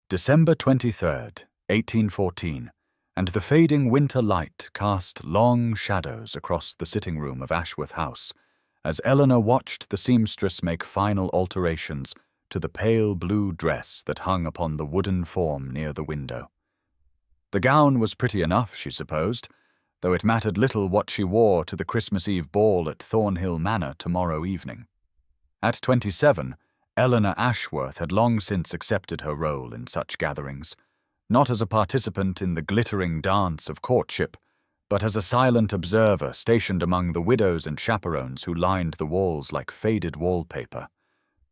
December 23rd, 1814, and the fading winter light cast long shadows across the sitting room of Ashworth House as Eleanor watched the seamstress make final alterations to the pale blue dress that hung upon the wooden form near the window. The gown was pretty enough, she supposed, though it mattered little what she wore to the Christmas Eve ball at Thornhill Manor tomorrow evening. At 27, Eleanor Ashworth had long since accepted her role in such gatherings, not as a participant in the glittering dance of courtship, but as a silent observer stationed among the widows and chaperones who lined the walls like faded wallpaper.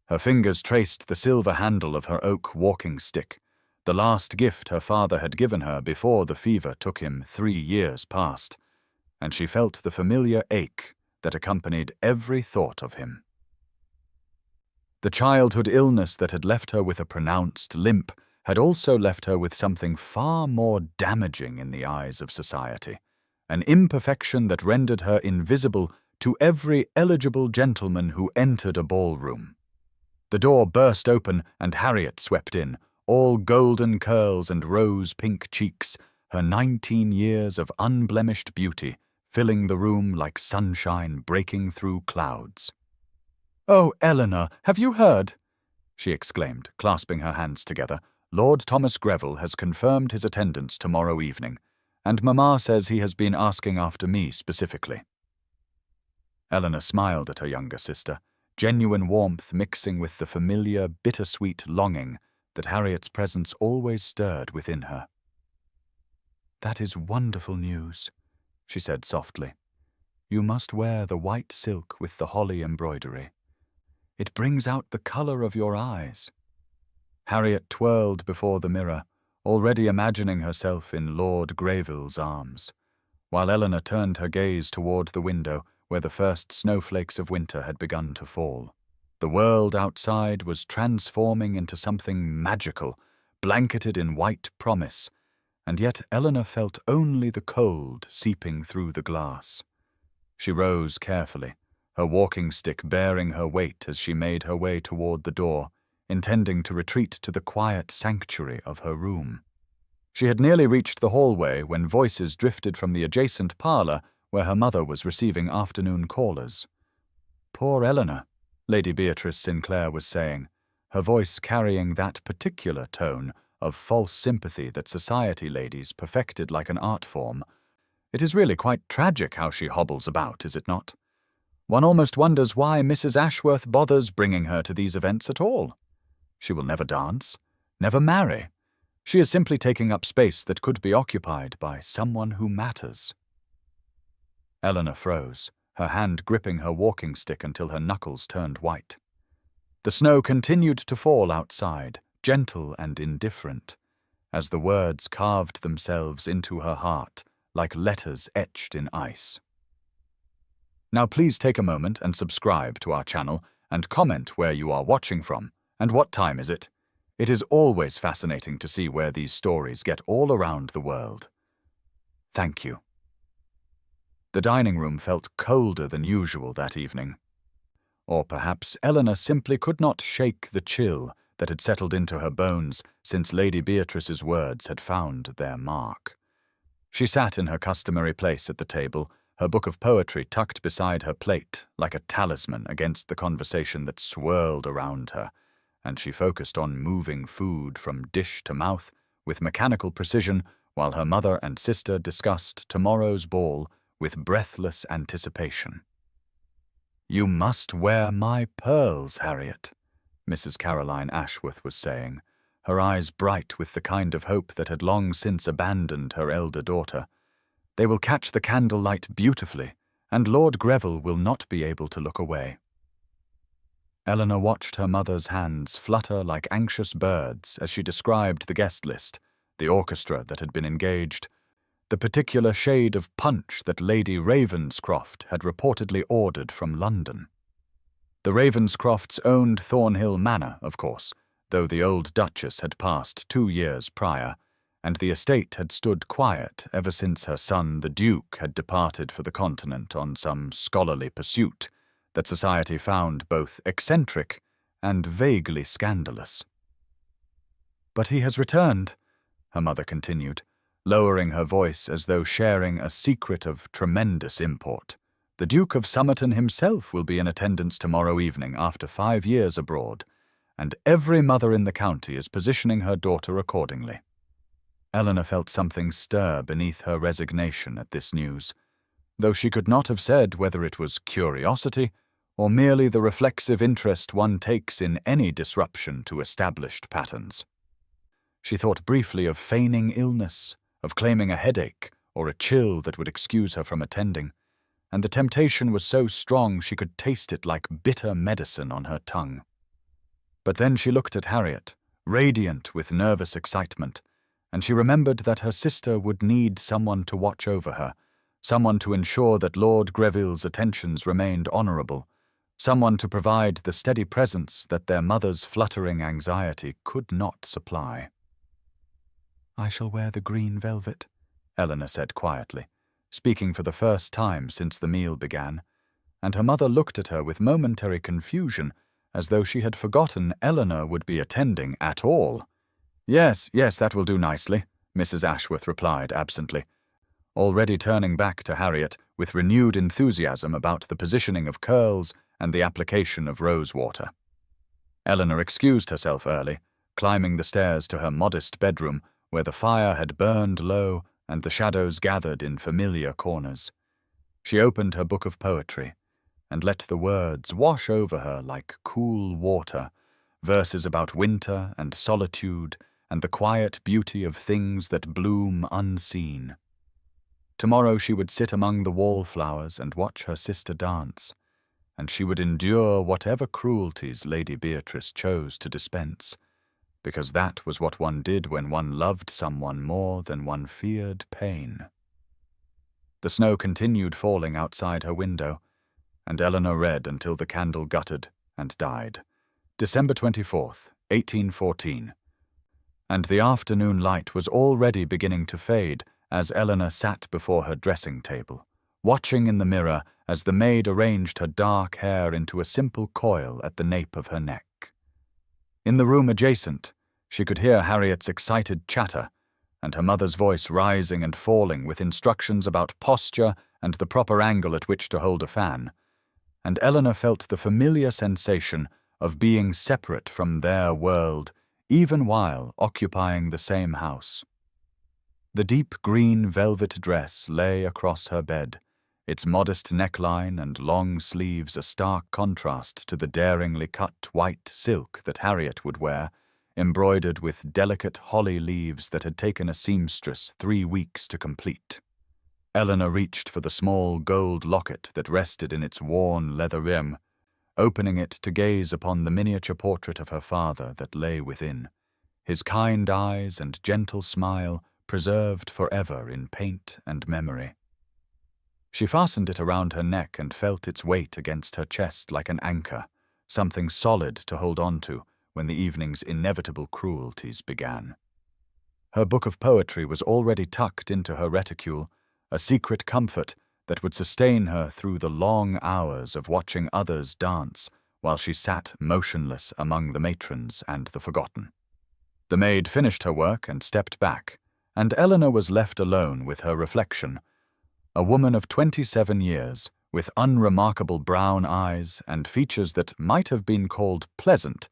Her fingers traced the silver handle of her oak walking stick, the last gift her father had given her before the fever took him 3 years past, and she felt the familiar ache that accompanied every thought of him. The childhood illness that had left her with a pronounced limp had also left her with something far more damaging in the eyes of society, an imperfection that rendered her invisible to every eligible gentleman who entered a ballroom. The door burst open and Harriet swept in, all golden curls and rose-pink cheeks, her 19 years of unblemished beauty filling the room like sunshine breaking through clouds. "Oh, Eleanor, have you heard?" she exclaimed, clasping her hands together. "Lord Thomas Greville has confirmed his attendance tomorrow evening, and Mamma says he has been asking after me specifically." Eleanor smiled at her younger sister, genuine warmth mixing with the familiar, bittersweet longing that Harriet's presence always stirred within her. "That is wonderful news," she said softly. "You must wear the white silk with the holly embroidery. It brings out the color of your eyes." Harriet twirled before the mirror, already imagining herself in Lord Greville's arms, while Eleanor turned her gaze toward the window where the first snowflakes of winter had begun to fall. The world outside was transforming into something magical, blanketed in white promise, and yet Eleanor felt only the cold seeping through the glass. She rose carefully, her walking stick bearing her weight as she made her way toward the door, intending to retreat to the quiet sanctuary of her room. She had nearly reached the hallway when voices drifted from the adjacent parlor where her mother was receiving afternoon callers. "Poor Eleanor," Lady Beatrice Sinclair was saying, her voice carrying that particular tone of false sympathy that society ladies perfected like an art form. "It is really quite tragic how she hobbles about, is it not? One almost wonders why Mrs. Ashworth bothers bringing her to these events at all. She will never dance, never marry. She is simply taking up space that could be occupied by someone who matters." Eleanor froze, her hand gripping her walking stick until her knuckles turned white. The snow continued to fall outside, gentle and indifferent, as the words carved themselves into her heart like letters etched in ice. Now please take a moment and subscribe to our channel and comment where you are watching from and what time is it. It is always fascinating to see where these stories get all around the world. Thank you. The dining room felt colder than usual that evening. Or perhaps Eleanor simply could not shake the chill that had settled into her bones since Lady Beatrice's words had found their mark. She sat in her customary place at the table, her book of poetry tucked beside her plate like a talisman against the conversation that swirled around her, and she focused on moving food from dish to mouth with mechanical precision while her mother and sister discussed tomorrow's ball with breathless anticipation. "You must wear my pearls, Harriet," Mrs. Caroline Ashworth was saying, her eyes bright with the kind of hope that had long since abandoned her elder daughter. "They will catch the candlelight beautifully, and Lord Greville will not be able to look away." Eleanor watched her mother's hands flutter like anxious birds as she described the guest list, the orchestra that had been engaged, the particular shade of punch that Lady Ravenscroft had reportedly ordered from London. The Ravenscrofts owned Thornhill Manor, of course, though the old Duchess had passed 2 years prior, and the estate had stood quiet ever since her son the Duke had departed for the continent on some scholarly pursuit that society found both eccentric and vaguely scandalous. "But he has returned," her mother continued, lowering her voice as though sharing a secret of tremendous import. "The Duke of Somerton himself will be in attendance tomorrow evening after 5 years abroad, and every mother in the county is positioning her daughter accordingly." Eleanor felt something stir beneath her resignation at this news, though she could not have said whether it was curiosity or merely the reflexive interest one takes in any disruption to established patterns. She thought briefly of feigning illness, of claiming a headache or a chill that would excuse her from attending, and the temptation was so strong she could taste it like bitter medicine on her tongue. But then she looked at Harriet, radiant with nervous excitement, and she remembered that her sister would need someone to watch over her, someone to ensure that Lord Greville's attentions remained honourable, someone to provide the steady presence that their mother's fluttering anxiety could not supply. "I shall wear the green velvet," Eleanor said quietly, speaking for the first time since the meal began, and her mother looked at her with momentary confusion, as though she had forgotten Eleanor would be attending at all. Yes, that will do nicely," Mrs. Ashworth replied absently, already turning back to Harriet with renewed enthusiasm about the positioning of curls and the application of rose water. Eleanor excused herself early, climbing the stairs to her modest bedroom where the fire had burned low and the shadows gathered in familiar corners. She opened her book of poetry and let the words wash over her like cool water, verses about winter and solitude and the quiet beauty of things that bloom unseen. Tomorrow she would sit among the wallflowers and watch her sister dance, and she would endure whatever cruelties Lady Beatrice chose to dispense, because that was what one did when one loved someone more than one feared pain. The snow continued falling outside her window, and Eleanor read until the candle guttered and died. December 24th, 1814. And the afternoon light was already beginning to fade as Eleanor sat before her dressing table, watching in the mirror as the maid arranged her dark hair into a simple coil at the nape of her neck. In the room adjacent, she could hear Harriet's excited chatter, and her mother's voice rising and falling with instructions about posture and the proper angle at which to hold a fan, and Eleanor felt the familiar sensation of being separate from their world, even while occupying the same house. The deep green velvet dress lay across her bed, its modest neckline and long sleeves a stark contrast to the daringly cut white silk that Harriet would wear, embroidered with delicate holly leaves that had taken a seamstress 3 weeks to complete. Eleanor reached for the small gold locket that rested in its worn leather rim, opening it to gaze upon the miniature portrait of her father that lay within, his kind eyes and gentle smile preserved forever in paint and memory. She fastened it around her neck and felt its weight against her chest like an anchor, something solid to hold on to when the evening's inevitable cruelties began. Her book of poetry was already tucked into her reticule, a secret comfort that would sustain her through the long hours of watching others dance while she sat motionless among the matrons and the forgotten. The maid finished her work and stepped back, and Eleanor was left alone with her reflection, a woman of 27 years, with unremarkable brown eyes and features that might have been called pleasant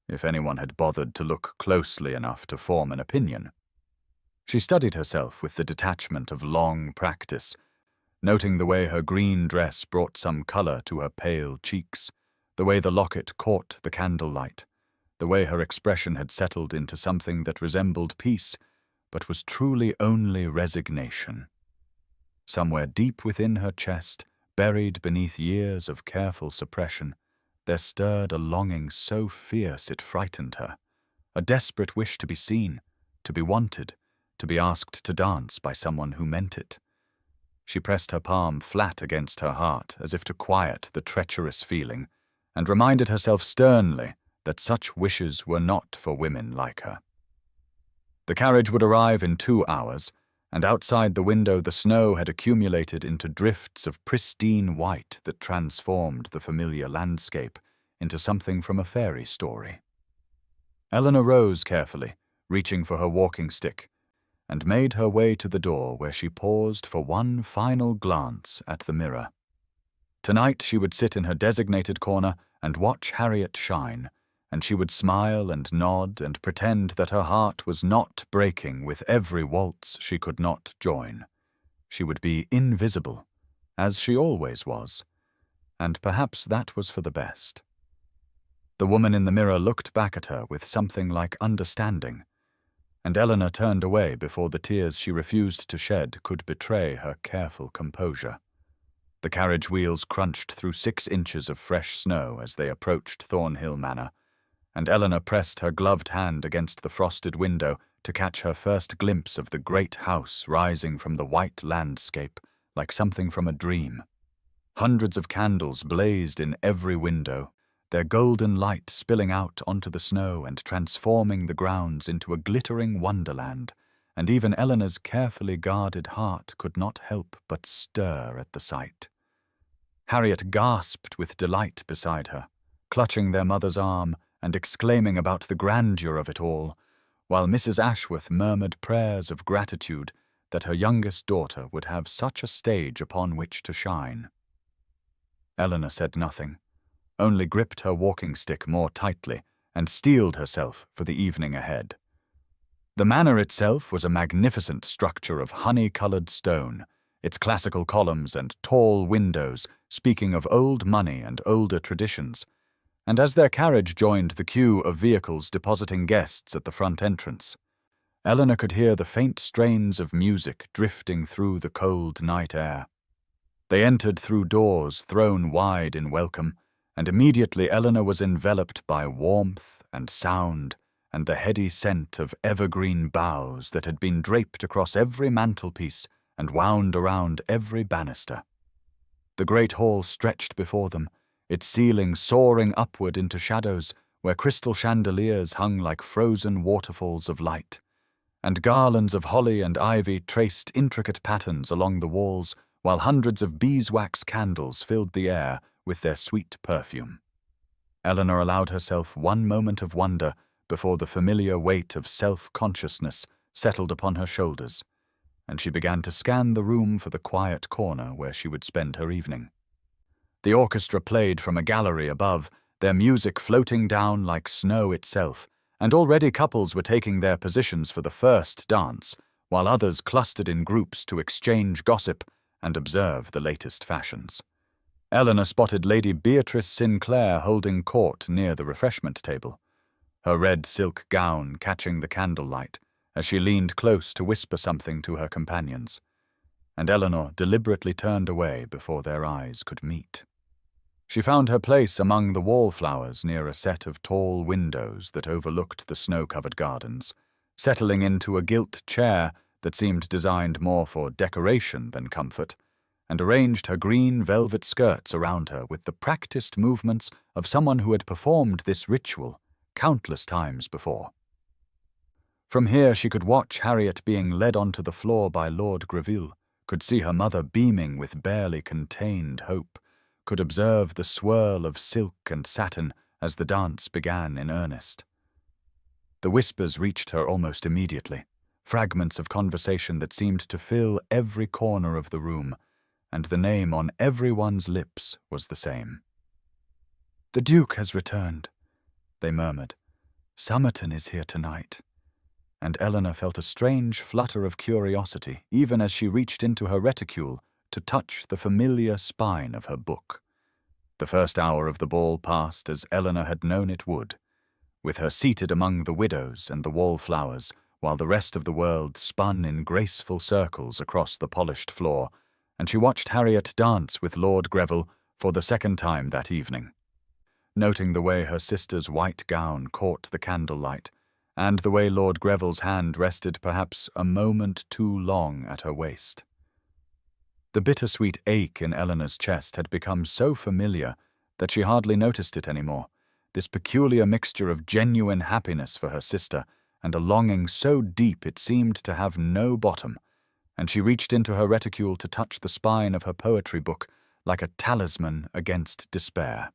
if anyone had bothered to look closely enough to form an opinion. She studied herself with the detachment of long practice, noting the way her green dress brought some color to her pale cheeks, the way the locket caught the candlelight, the way her expression had settled into something that resembled peace, but was truly only resignation. Somewhere deep within her chest, buried beneath years of careful suppression, there stirred a longing so fierce it frightened her, a desperate wish to be seen, to be wanted, to be asked to dance by someone who meant it. She pressed her palm flat against her heart as if to quiet the treacherous feeling, and reminded herself sternly that such wishes were not for women like her. The carriage would arrive in 2 hours, and outside the window the snow had accumulated into drifts of pristine white that transformed the familiar landscape into something from a fairy story. Eleanor rose carefully, reaching for her walking stick, and made her way to the door where she paused for one final glance at the mirror. Tonight she would sit in her designated corner and watch Harriet shine, and she would smile and nod and pretend that her heart was not breaking with every waltz she could not join. She would be invisible, as she always was, and perhaps that was for the best. The woman in the mirror looked back at her with something like understanding, and Eleanor turned away before the tears she refused to shed could betray her careful composure. The carriage wheels crunched through 6 inches of fresh snow as they approached Thornhill Manor, and Eleanor pressed her gloved hand against the frosted window to catch her first glimpse of the great house rising from the white landscape like something from a dream. Hundreds of candles blazed in every window, their golden light spilling out onto the snow and transforming the grounds into a glittering wonderland, and even Eleanor's carefully guarded heart could not help but stir at the sight. Harriet gasped with delight beside her, clutching their mother's arm and exclaiming about the grandeur of it all, while Mrs. Ashworth murmured prayers of gratitude that her youngest daughter would have such a stage upon which to shine. Eleanor said nothing, only gripped her walking stick more tightly and steeled herself for the evening ahead. The manor itself was a magnificent structure of honey-colored stone, its classical columns and tall windows speaking of old money and older traditions, and as their carriage joined the queue of vehicles depositing guests at the front entrance, Eleanor could hear the faint strains of music drifting through the cold night air. They entered through doors thrown wide in welcome, and immediately Eleanor was enveloped by warmth and sound and the heady scent of evergreen boughs that had been draped across every mantelpiece and wound around every banister. The great hall stretched before them, its ceiling soaring upward into shadows where crystal chandeliers hung like frozen waterfalls of light, and garlands of holly and ivy traced intricate patterns along the walls, while hundreds of beeswax candles filled the air with their sweet perfume. Eleanor allowed herself one moment of wonder before the familiar weight of self-consciousness settled upon her shoulders, and she began to scan the room for the quiet corner where she would spend her evening. The orchestra played from a gallery above, their music floating down like snow itself, and already couples were taking their positions for the first dance, while others clustered in groups to exchange gossip and observe the latest fashions. Eleanor spotted Lady Beatrice Sinclair holding court near the refreshment table, her red silk gown catching the candlelight as she leaned close to whisper something to her companions, and Eleanor deliberately turned away before their eyes could meet. She found her place among the wallflowers near a set of tall windows that overlooked the snow-covered gardens, settling into a gilt chair that seemed designed more for decoration than comfort, and arranged her green velvet skirts around her with the practiced movements of someone who had performed this ritual countless times before. From here she could watch Harriet being led onto the floor by Lord Greville, could see her mother beaming with barely contained hope, could observe the swirl of silk and satin as the dance began in earnest. The whispers reached her almost immediately, fragments of conversation that seemed to fill every corner of the room, and the name on everyone's lips was the same. "The Duke has returned," they murmured. "Somerton is here tonight." And Eleanor felt a strange flutter of curiosity even as she reached into her reticule to touch the familiar spine of her book. The first hour of the ball passed as Eleanor had known it would, with her seated among the widows and the wallflowers, while the rest of the world spun in graceful circles across the polished floor, and she watched Harriet dance with Lord Greville for the second time that evening, noting the way her sister's white gown caught the candlelight, and the way Lord Greville's hand rested perhaps a moment too long at her waist. The bittersweet ache in Eleanor's chest had become so familiar that she hardly noticed it anymore, this peculiar mixture of genuine happiness for her sister and a longing so deep it seemed to have no bottom, and she reached into her reticule to touch the spine of her poetry book like a talisman against despair.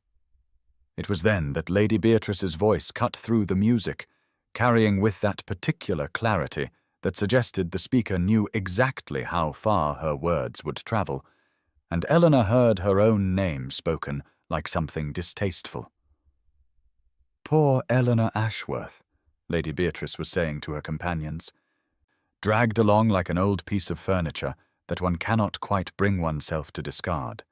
It was then that Lady Beatrice's voice cut through the music, carrying with that particular clarity that suggested the speaker knew exactly how far her words would travel, and Eleanor heard her own name spoken like something distasteful. "Poor Eleanor Ashworth," Lady Beatrice was saying to her companions, "dragged along like an old piece of furniture that one cannot quite bring oneself to discard.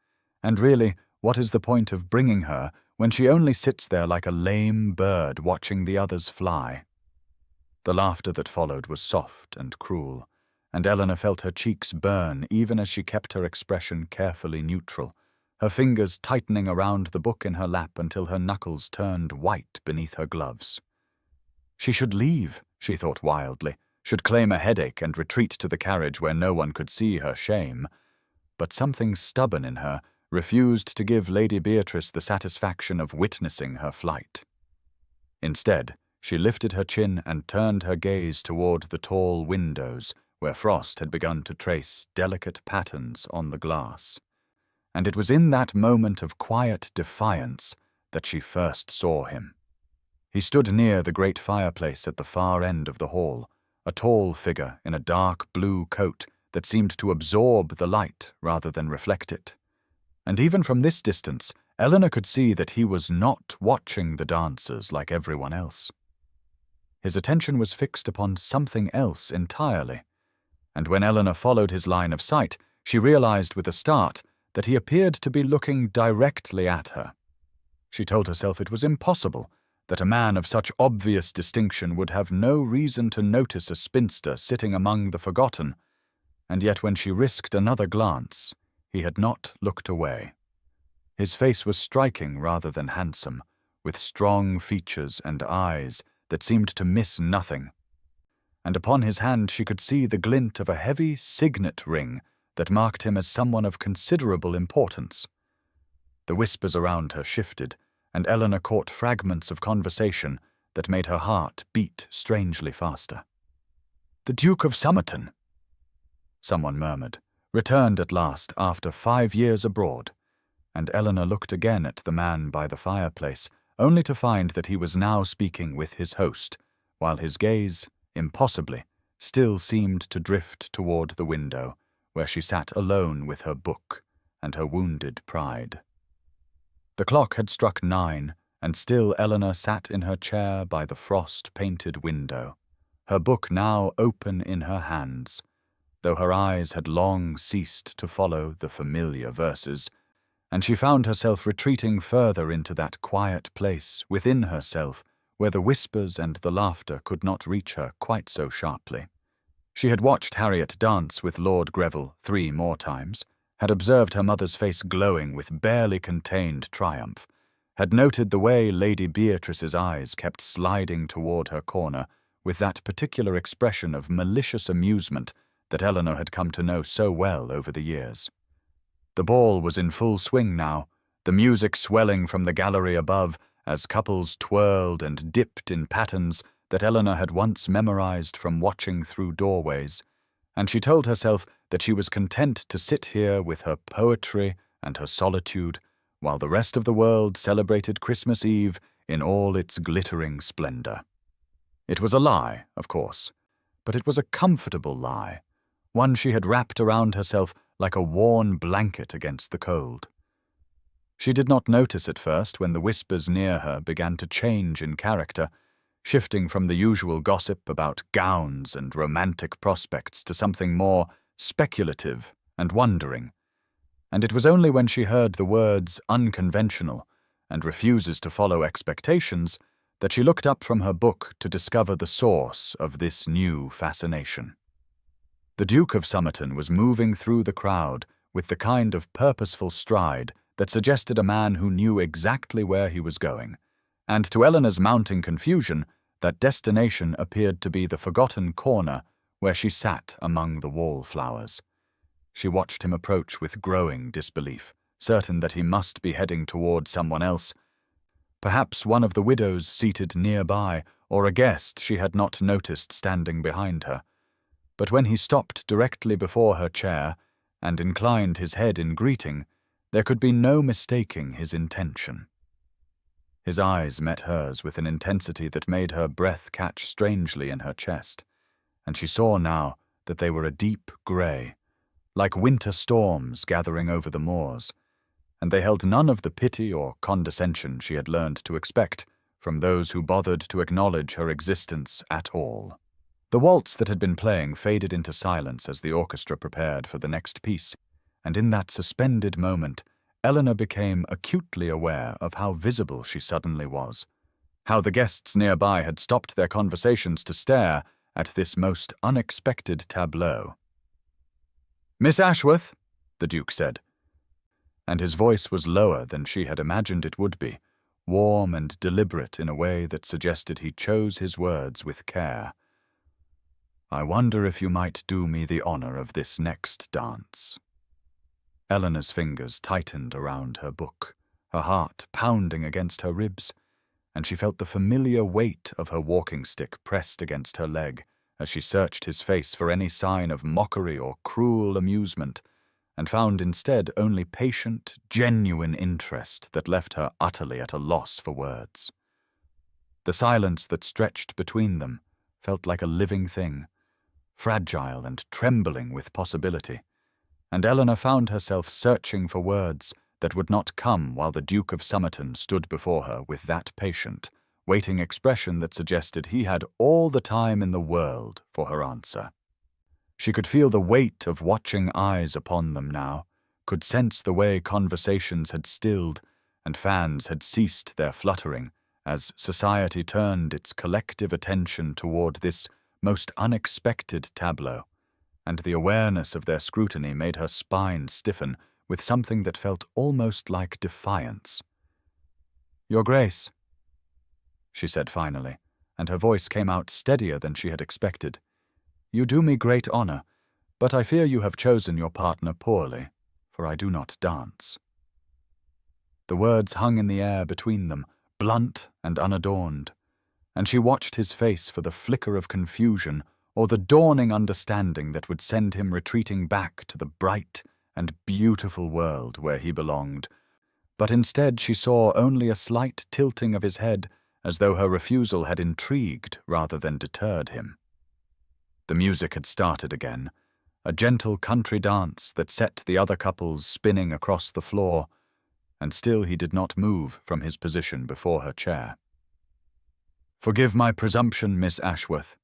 And really, what is the point of bringing her when she only sits there like a lame bird watching the others fly?" The laughter that followed was soft and cruel, and Eleanor felt her cheeks burn even as she kept her expression carefully neutral, her fingers tightening around the book in her lap until her knuckles turned white beneath her gloves. She should leave, she thought wildly, should claim a headache and retreat to the carriage where no one could see her shame. But something stubborn in her refused to give Lady Beatrice the satisfaction of witnessing her flight. Instead, she lifted her chin and turned her gaze toward the tall windows where frost had begun to trace delicate patterns on the glass. And it was in that moment of quiet defiance that she first saw him. He stood near the great fireplace at the far end of the hall, a tall figure in a dark blue coat that seemed to absorb the light rather than reflect it. And even from this distance, Eleanor could see that he was not watching the dancers like everyone else. His attention was fixed upon something else entirely, and when Eleanor followed his line of sight, she realized with a start that he appeared to be looking directly at her. She told herself it was impossible, that a man of such obvious distinction would have no reason to notice a spinster sitting among the forgotten, and yet when she risked another glance, he had not looked away. His face was striking rather than handsome, with strong features and eyes that seemed to miss nothing, and upon his hand she could see the glint of a heavy signet ring that marked him as someone of considerable importance. The whispers around her shifted, and Eleanor caught fragments of conversation that made her heart beat strangely faster. "The Duke of Somerton," someone murmured, returned at last after 5 years abroad, and Eleanor looked again at the man by the fireplace, only to find that he was now speaking with his host, while his gaze, impossibly, still seemed to drift toward the window, where she sat alone with her book and her wounded pride. The clock had struck 9, and still Eleanor sat in her chair by the frost-painted window, her book now open in her hands, though her eyes had long ceased to follow the familiar verses, and she found herself retreating further into that quiet place within herself where the whispers and the laughter could not reach her quite so sharply. She had watched Harriet dance with Lord Greville 3 more times, had observed her mother's face glowing with barely contained triumph, had noted the way Lady Beatrice's eyes kept sliding toward her corner with that particular expression of malicious amusement that Eleanor had come to know so well over the years. The ball was in full swing now, the music swelling from the gallery above as couples twirled and dipped in patterns that Eleanor had once memorized from watching through doorways, and she told herself that she was content to sit here with her poetry and her solitude while the rest of the world celebrated Christmas Eve in all its glittering splendor. It was a lie, of course, but it was a comfortable lie, one she had wrapped around herself like a worn blanket against the cold. She did not notice at first when the whispers near her began to change in character, shifting from the usual gossip about gowns and romantic prospects to something more speculative and wondering, and it was only when she heard the words unconventional and refuses to follow expectations that she looked up from her book to discover the source of this new fascination. The Duke of Somerton was moving through the crowd with the kind of purposeful stride that suggested a man who knew exactly where he was going, and to Eleanor's mounting confusion, that destination appeared to be the forgotten corner where she sat among the wallflowers. She watched him approach with growing disbelief, certain that he must be heading toward someone else, perhaps one of the widows seated nearby, or a guest she had not noticed standing behind her. But when he stopped directly before her chair and inclined his head in greeting, there could be no mistaking his intention. His eyes met hers with an intensity that made her breath catch strangely in her chest, and she saw now that they were a deep grey, like winter storms gathering over the moors, and they held none of the pity or condescension she had learned to expect from those who bothered to acknowledge her existence at all. The waltz that had been playing faded into silence as the orchestra prepared for the next piece, and in that suspended moment, Eleanor became acutely aware of how visible she suddenly was, how the guests nearby had stopped their conversations to stare at this most unexpected tableau. "Miss Ashworth," the Duke said, and his voice was lower than she had imagined it would be, warm and deliberate in a way that suggested he chose his words with care. "I wonder if you might do me the honor of this next dance." Eleanor's fingers tightened around her book, her heart pounding against her ribs, and she felt the familiar weight of her walking stick pressed against her leg as she searched his face for any sign of mockery or cruel amusement, and found instead only patient, genuine interest that left her utterly at a loss for words. The silence that stretched between them felt like a living thing, fragile and trembling with possibility, and Eleanor found herself searching for words that would not come while the Duke of Somerton stood before her with that patient, waiting expression that suggested he had all the time in the world for her answer. She could feel the weight of watching eyes upon them now, could sense the way conversations had stilled and fans had ceased their fluttering as society turned its collective attention toward this most unexpected tableau, and the awareness of their scrutiny made her spine stiffen with something that felt almost like defiance. "Your Grace," she said finally, and her voice came out steadier than she had expected. "You do me great honor, but I fear you have chosen your partner poorly, for I do not dance." The words hung in the air between them, blunt and unadorned, and she watched his face for the flicker of confusion or the dawning understanding that would send him retreating back to the bright and beautiful world where he belonged. But instead she saw only a slight tilting of his head, as though her refusal had intrigued rather than deterred him. The music had started again, a gentle country dance that set the other couples spinning across the floor, and still he did not move from his position before her chair. "Forgive my presumption, Miss Ashworth,"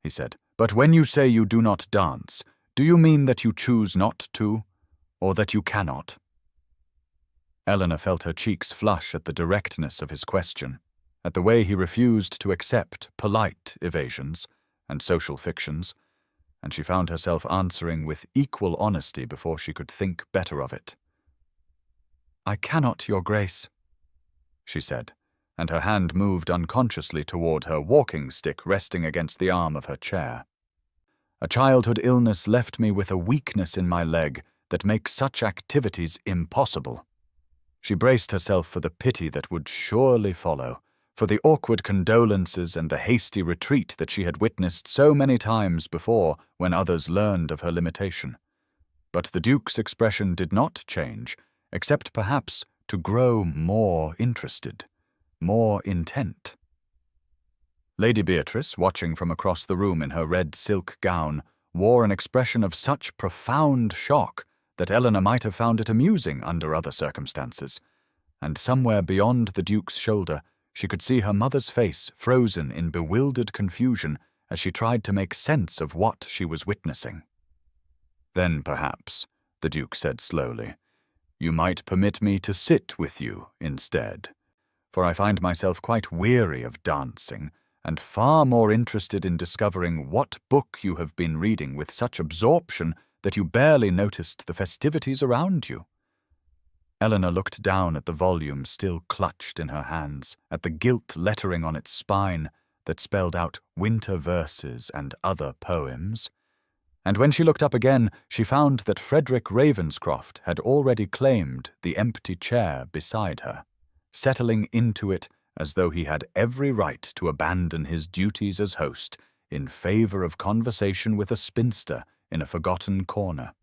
he said, "but when you say you do not dance, do you mean that you choose not to, or that you cannot?" Eleanor felt her cheeks flush at the directness of his question, at the way he refused to accept polite evasions and social fictions, and she found herself answering with equal honesty before she could think better of it. "I cannot, Your Grace," she said, and her hand moved unconsciously toward her walking stick resting against the arm of her chair. "A childhood illness left me with a weakness in my leg that makes such activities impossible." She braced herself for the pity that would surely follow, for the awkward condolences and the hasty retreat that she had witnessed so many times before when others learned of her limitation. But the Duke's expression did not change, except perhaps to grow more interested, more intent. Lady Beatrice, watching from across the room in her red silk gown, wore an expression of such profound shock that Eleanor might have found it amusing under other circumstances, and somewhere beyond the Duke's shoulder she could see her mother's face frozen in bewildered confusion as she tried to make sense of what she was witnessing. "Then perhaps," the Duke said slowly, "you might permit me to sit with you instead, for I find myself quite weary of dancing and far more interested in discovering what book you have been reading with such absorption that you barely noticed the festivities around you." Eleanor looked down at the volume still clutched in her hands, at the gilt lettering on its spine that spelled out winter verses and other poems, and when she looked up again, she found that Frederick Ravenscroft had already claimed the empty chair beside her, settling into it as though he had every right to abandon his duties as host in favor of conversation with a spinster in a forgotten corner.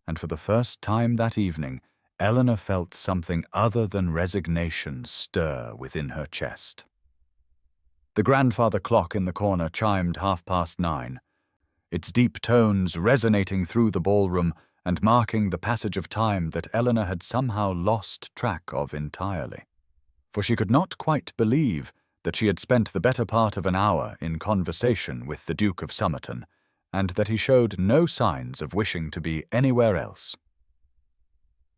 And for the first time that evening, Eleanor felt something other than resignation stir within her chest. The grandfather clock in the corner chimed 9:30, its deep tones resonating through the ballroom and marking the passage of time that Eleanor had somehow lost track of entirely. For she could not quite believe that she had spent the better part of an hour in conversation with the Duke of Somerton, and that he showed no signs of wishing to be anywhere else.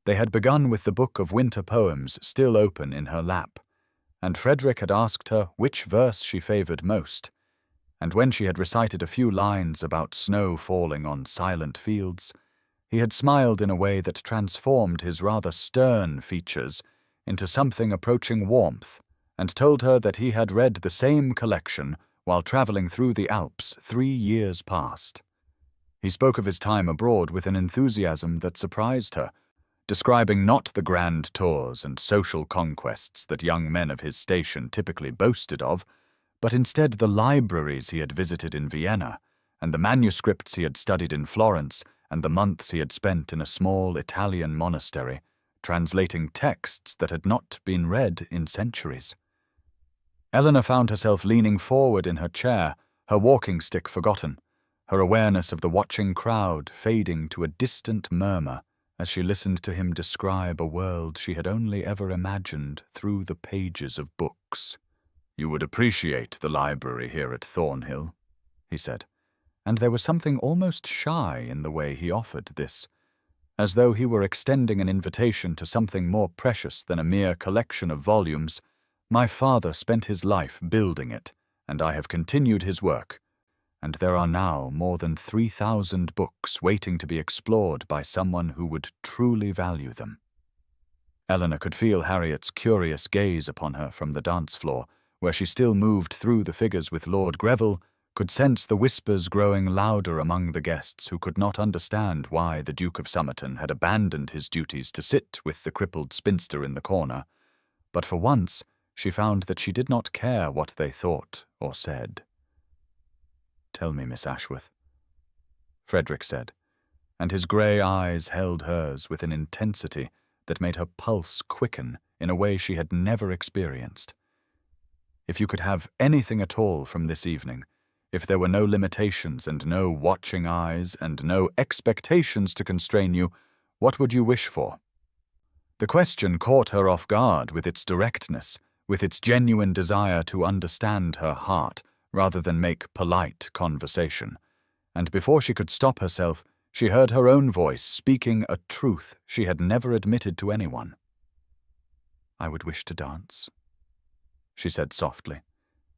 They had begun with the book of winter poems still open in her lap, and Frederick had asked her which verse she favoured most, and when she had recited a few lines about snow falling on silent fields, he had smiled in a way that transformed his rather stern features into something approaching warmth, and told her that he had read the same collection while travelling through the Alps 3 years past. He spoke of his time abroad with an enthusiasm that surprised her, describing not the grand tours and social conquests that young men of his station typically boasted of, but instead the libraries he had visited in Vienna, and the manuscripts he had studied in Florence, and the months he had spent in a small Italian monastery, translating texts that had not been read in centuries. Eleanor found herself leaning forward in her chair, her walking stick forgotten, her awareness of the watching crowd fading to a distant murmur as she listened to him describe a world she had only ever imagined through the pages of books. "You would appreciate the library here at Thornhill," he said, and there was something almost shy in the way he offered this, as though he were extending an invitation to something more precious than a mere collection of volumes. "My father spent his life building it, and I have continued his work, and there are now more than 3,000 books waiting to be explored by someone who would truly value them." Eleanor could feel Harriet's curious gaze upon her from the dance floor, where she still moved through the figures with Lord Greville, could sense the whispers growing louder among the guests who could not understand why the Duke of Somerton had abandoned his duties to sit with the crippled spinster in the corner, but for once she found that she did not care what they thought or said. "Tell me, Miss Ashworth," Frederick said, and his grey eyes held hers with an intensity that made her pulse quicken in a way she had never experienced. "If you could have anything at all from this evening, if there were no limitations and no watching eyes and no expectations to constrain you, what would you wish for?" The question caught her off guard with its directness, with its genuine desire to understand her heart rather than make polite conversation, and before she could stop herself, she heard her own voice speaking a truth she had never admitted to anyone. "I would wish to dance," she said softly,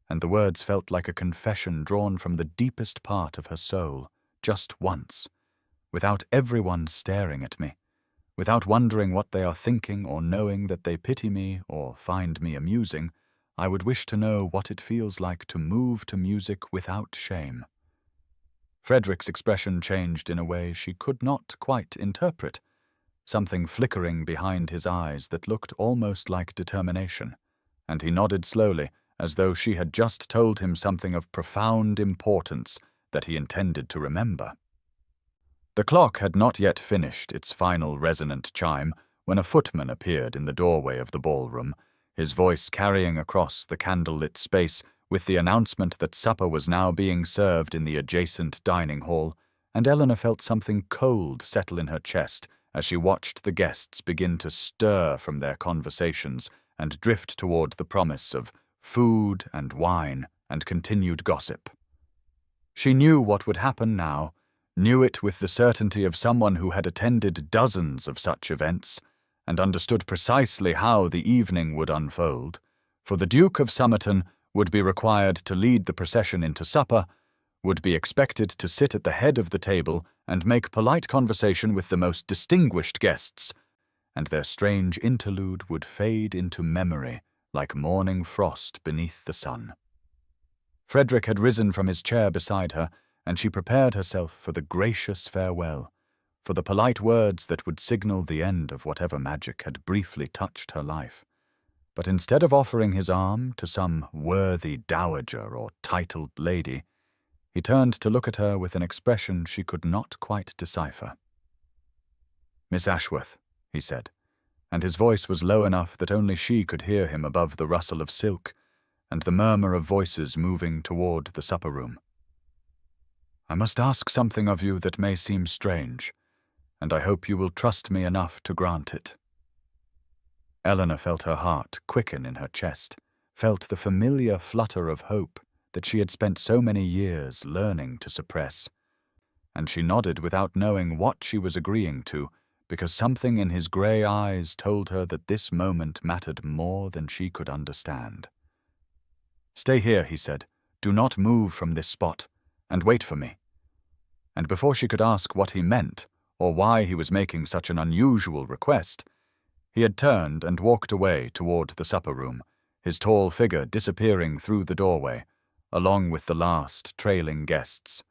and the words felt like a confession drawn from the deepest part of her soul, just once, without everyone staring at me, without wondering what they are thinking or knowing that they pity me or find me amusing. I would wish to know what it feels like to move to music without shame. Frederick's expression changed in a way she could not quite interpret, something flickering behind his eyes that looked almost like determination, and he nodded slowly, as though she had just told him something of profound importance that he intended to remember. The clock had not yet finished its final resonant chime when a footman appeared in the doorway of the ballroom, his voice carrying across the candle-lit space with the announcement that supper was now being served in the adjacent dining hall, and Eleanor felt something cold settle in her chest as she watched the guests begin to stir from their conversations and drift toward the promise of food and wine and continued gossip. She knew what would happen now, knew it with the certainty of someone who had attended dozens of such events, and understood precisely how the evening would unfold, for the Duke of Somerton would be required to lead the procession into supper, would be expected to sit at the head of the table and make polite conversation with the most distinguished guests, and their strange interlude would fade into memory like morning frost beneath the sun. Frederick had risen from his chair beside her, and she prepared herself for the gracious farewell, for the polite words that would signal the end of whatever magic had briefly touched her life. But instead of offering his arm to some worthy dowager or titled lady, he turned to look at her with an expression she could not quite decipher. "Miss Ashworth," he said, and his voice was low enough that only she could hear him above the rustle of silk and the murmur of voices moving toward the supper room. "I must ask something of you that may seem strange, and I hope you will trust me enough to grant it." Eleanor felt her heart quicken in her chest, felt the familiar flutter of hope that she had spent so many years learning to suppress. And she nodded without knowing what she was agreeing to, because something in his grey eyes told her that this moment mattered more than she could understand. "Stay here," he said. "Do not move from this spot, and wait for me." And before she could ask what he meant, or why he was making such an unusual request, he had turned and walked away toward the supper room, his tall figure disappearing through the doorway, along with the last trailing guests,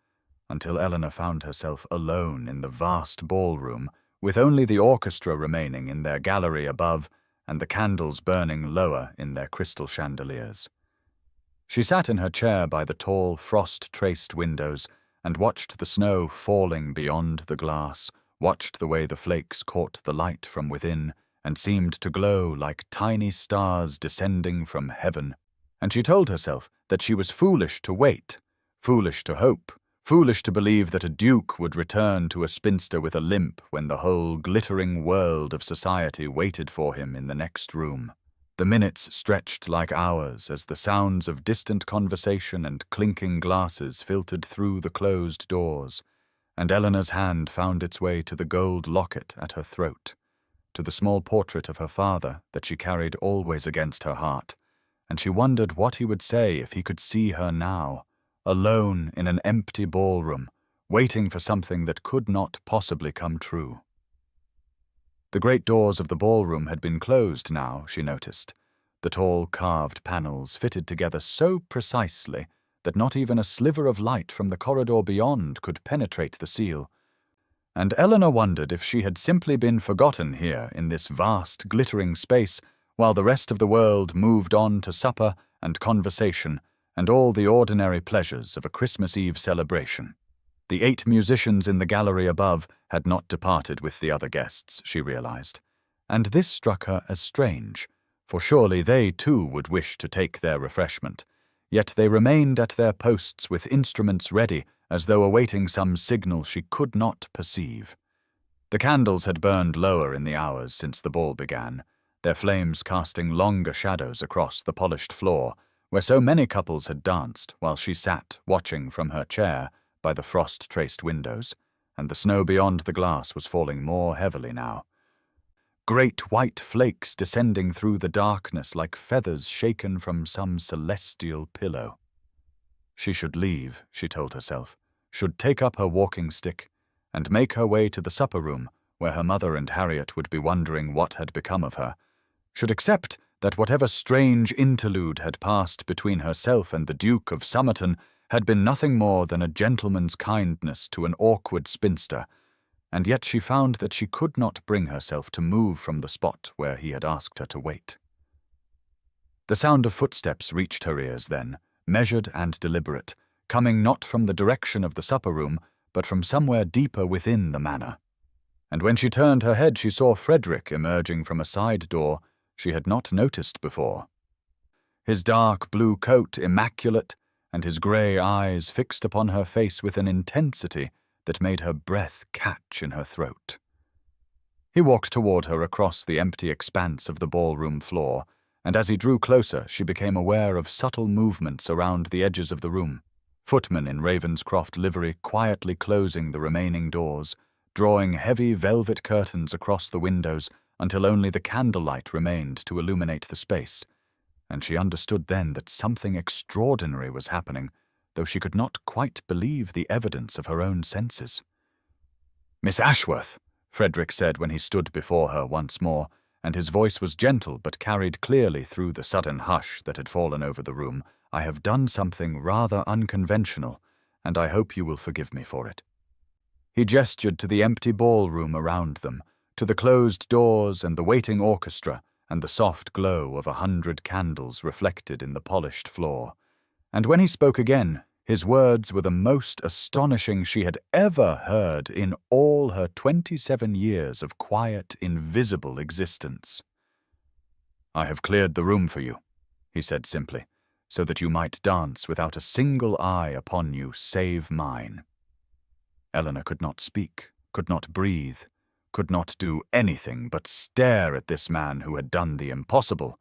until Eleanor found herself alone in the vast ballroom, with only the orchestra remaining in their gallery above and the candles burning lower in their crystal chandeliers. She sat in her chair by the tall, frost-traced windows and watched the snow falling beyond the glass, watched the way the flakes caught the light from within and seemed to glow like tiny stars descending from heaven. And she told herself that she was foolish to wait, foolish to hope, foolish to believe that a duke would return to a spinster with a limp when the whole glittering world of society waited for him in the next room. The minutes stretched like hours as the sounds of distant conversation and clinking glasses filtered through the closed doors, and Eleanor's hand found its way to the gold locket at her throat, to the small portrait of her father that she carried always against her heart, and she wondered what he would say if he could see her now, alone in an empty ballroom, waiting for something that could not possibly come true. The great doors of the ballroom had been closed now, she noticed, the tall carved panels fitted together so precisely that not even a sliver of light from the corridor beyond could penetrate the seal, and Eleanor wondered if she had simply been forgotten here in this vast, glittering space while the rest of the world moved on to supper and conversation and all the ordinary pleasures of a Christmas Eve celebration. The 8 musicians in the gallery above had not departed with the other guests, she realized, and this struck her as strange, for surely they too would wish to take their refreshment, yet they remained at their posts with instruments ready as though awaiting some signal she could not perceive. The candles had burned lower in the hours since the ball began, their flames casting longer shadows across the polished floor, where so many couples had danced while she sat watching from her chair by the frost-traced windows, and the snow beyond the glass was falling more heavily now. Great white flakes descending through the darkness like feathers shaken from some celestial pillow. She should leave, she told herself, should take up her walking stick, and make her way to the supper room where her mother and Harriet would be wondering what had become of her, should accept that whatever strange interlude had passed between herself and the Duke of Somerton had been nothing more than a gentleman's kindness to an awkward spinster, and yet she found that she could not bring herself to move from the spot where he had asked her to wait. The sound of footsteps reached her ears then, measured and deliberate, coming not from the direction of the supper room, but from somewhere deeper within the manor. And when she turned her head, she saw Frederick emerging from a side door she had not noticed before. His dark blue coat immaculate, and his grey eyes fixed upon her face with an intensity that made her breath catch in her throat. He walked toward her across the empty expanse of the ballroom floor, and as he drew closer, she became aware of subtle movements around the edges of the room, footmen in Ravenscroft livery quietly closing the remaining doors, drawing heavy velvet curtains across the windows until only the candlelight remained to illuminate the space, and she understood then that something extraordinary was happening, though she could not quite believe the evidence of her own senses. "Miss Ashworth," Frederick said when he stood before her once more, and his voice was gentle but carried clearly through the sudden hush that had fallen over the room, "I have done something rather unconventional, and I hope you will forgive me for it." He gestured to the empty ballroom around them, to the closed doors and the waiting orchestra, and the soft glow of 100 candles reflected in the polished floor. And when he spoke again, His words were the most astonishing she had ever heard in all her 27 years of quiet, invisible existence. "I have cleared the room for you," he said simply, "so that you might dance without a single eye upon you save mine." Eleanor could not speak, could not breathe, could not do anything but stare at this man who had done the impossible,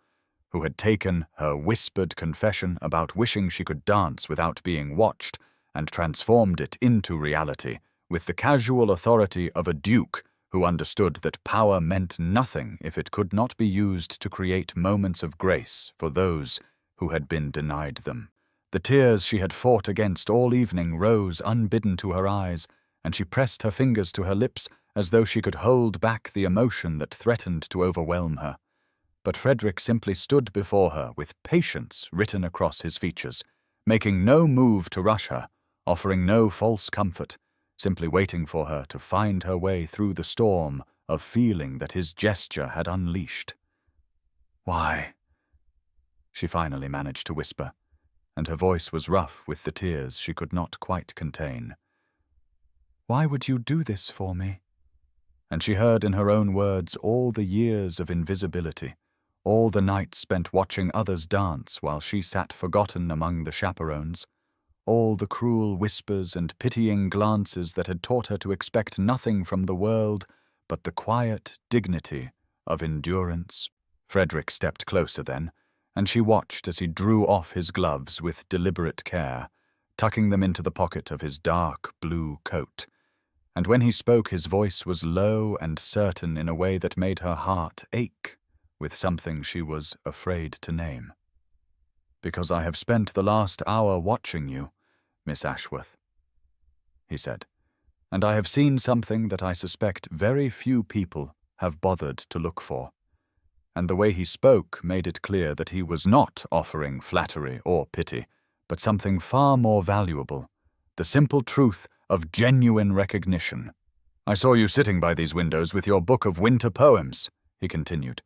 who had taken her whispered confession about wishing she could dance without being watched and transformed it into reality with the casual authority of a duke who understood that power meant nothing if it could not be used to create moments of grace for those who had been denied them. The tears she had fought against all evening rose unbidden to her eyes, and she pressed her fingers to her lips as though she could hold back the emotion that threatened to overwhelm her. But Frederick simply stood before her with patience written across his features, making no move to rush her, offering no false comfort, simply waiting for her to find her way through the storm of feeling that his gesture had unleashed. "Why?" she finally managed to whisper, and her voice was rough with the tears she could not quite contain. "Why would you do this for me?" And she heard in her own words all the years of invisibility, all the nights spent watching others dance while she sat forgotten among the chaperones, all the cruel whispers and pitying glances that had taught her to expect nothing from the world but the quiet dignity of endurance. Frederick stepped closer then, and she watched as he drew off his gloves with deliberate care, tucking them into the pocket of his dark blue coat. And when he spoke, his voice was low and certain in a way that made her heart ache with something she was afraid to name. "Because I have spent the last hour watching you, Miss Ashworth," he said, "and I have seen something that I suspect very few people have bothered to look for." And the way he spoke made it clear that he was not offering flattery or pity, but something far more valuable, the simple truth of genuine recognition. "I saw you sitting by these windows with your book of winter poems," he continued,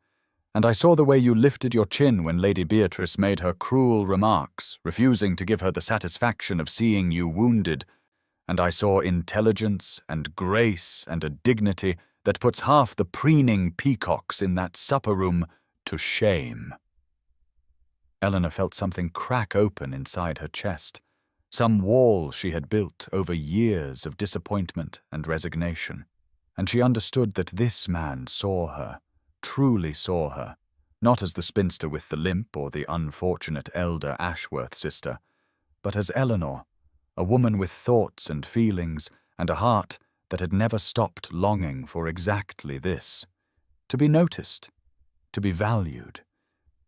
"and I saw the way you lifted your chin when Lady Beatrice made her cruel remarks, refusing to give her the satisfaction of seeing you wounded, and I saw intelligence and grace and a dignity that puts half the preening peacocks in that supper-room to shame." Eleanor felt something crack open inside her chest, some wall she had built over years of disappointment and resignation, and she understood that this man saw her, truly saw her, not as the spinster with the limp or the unfortunate elder Ashworth sister, but as Eleanor, a woman with thoughts and feelings and a heart that had never stopped longing for exactly this: to be noticed, to be valued,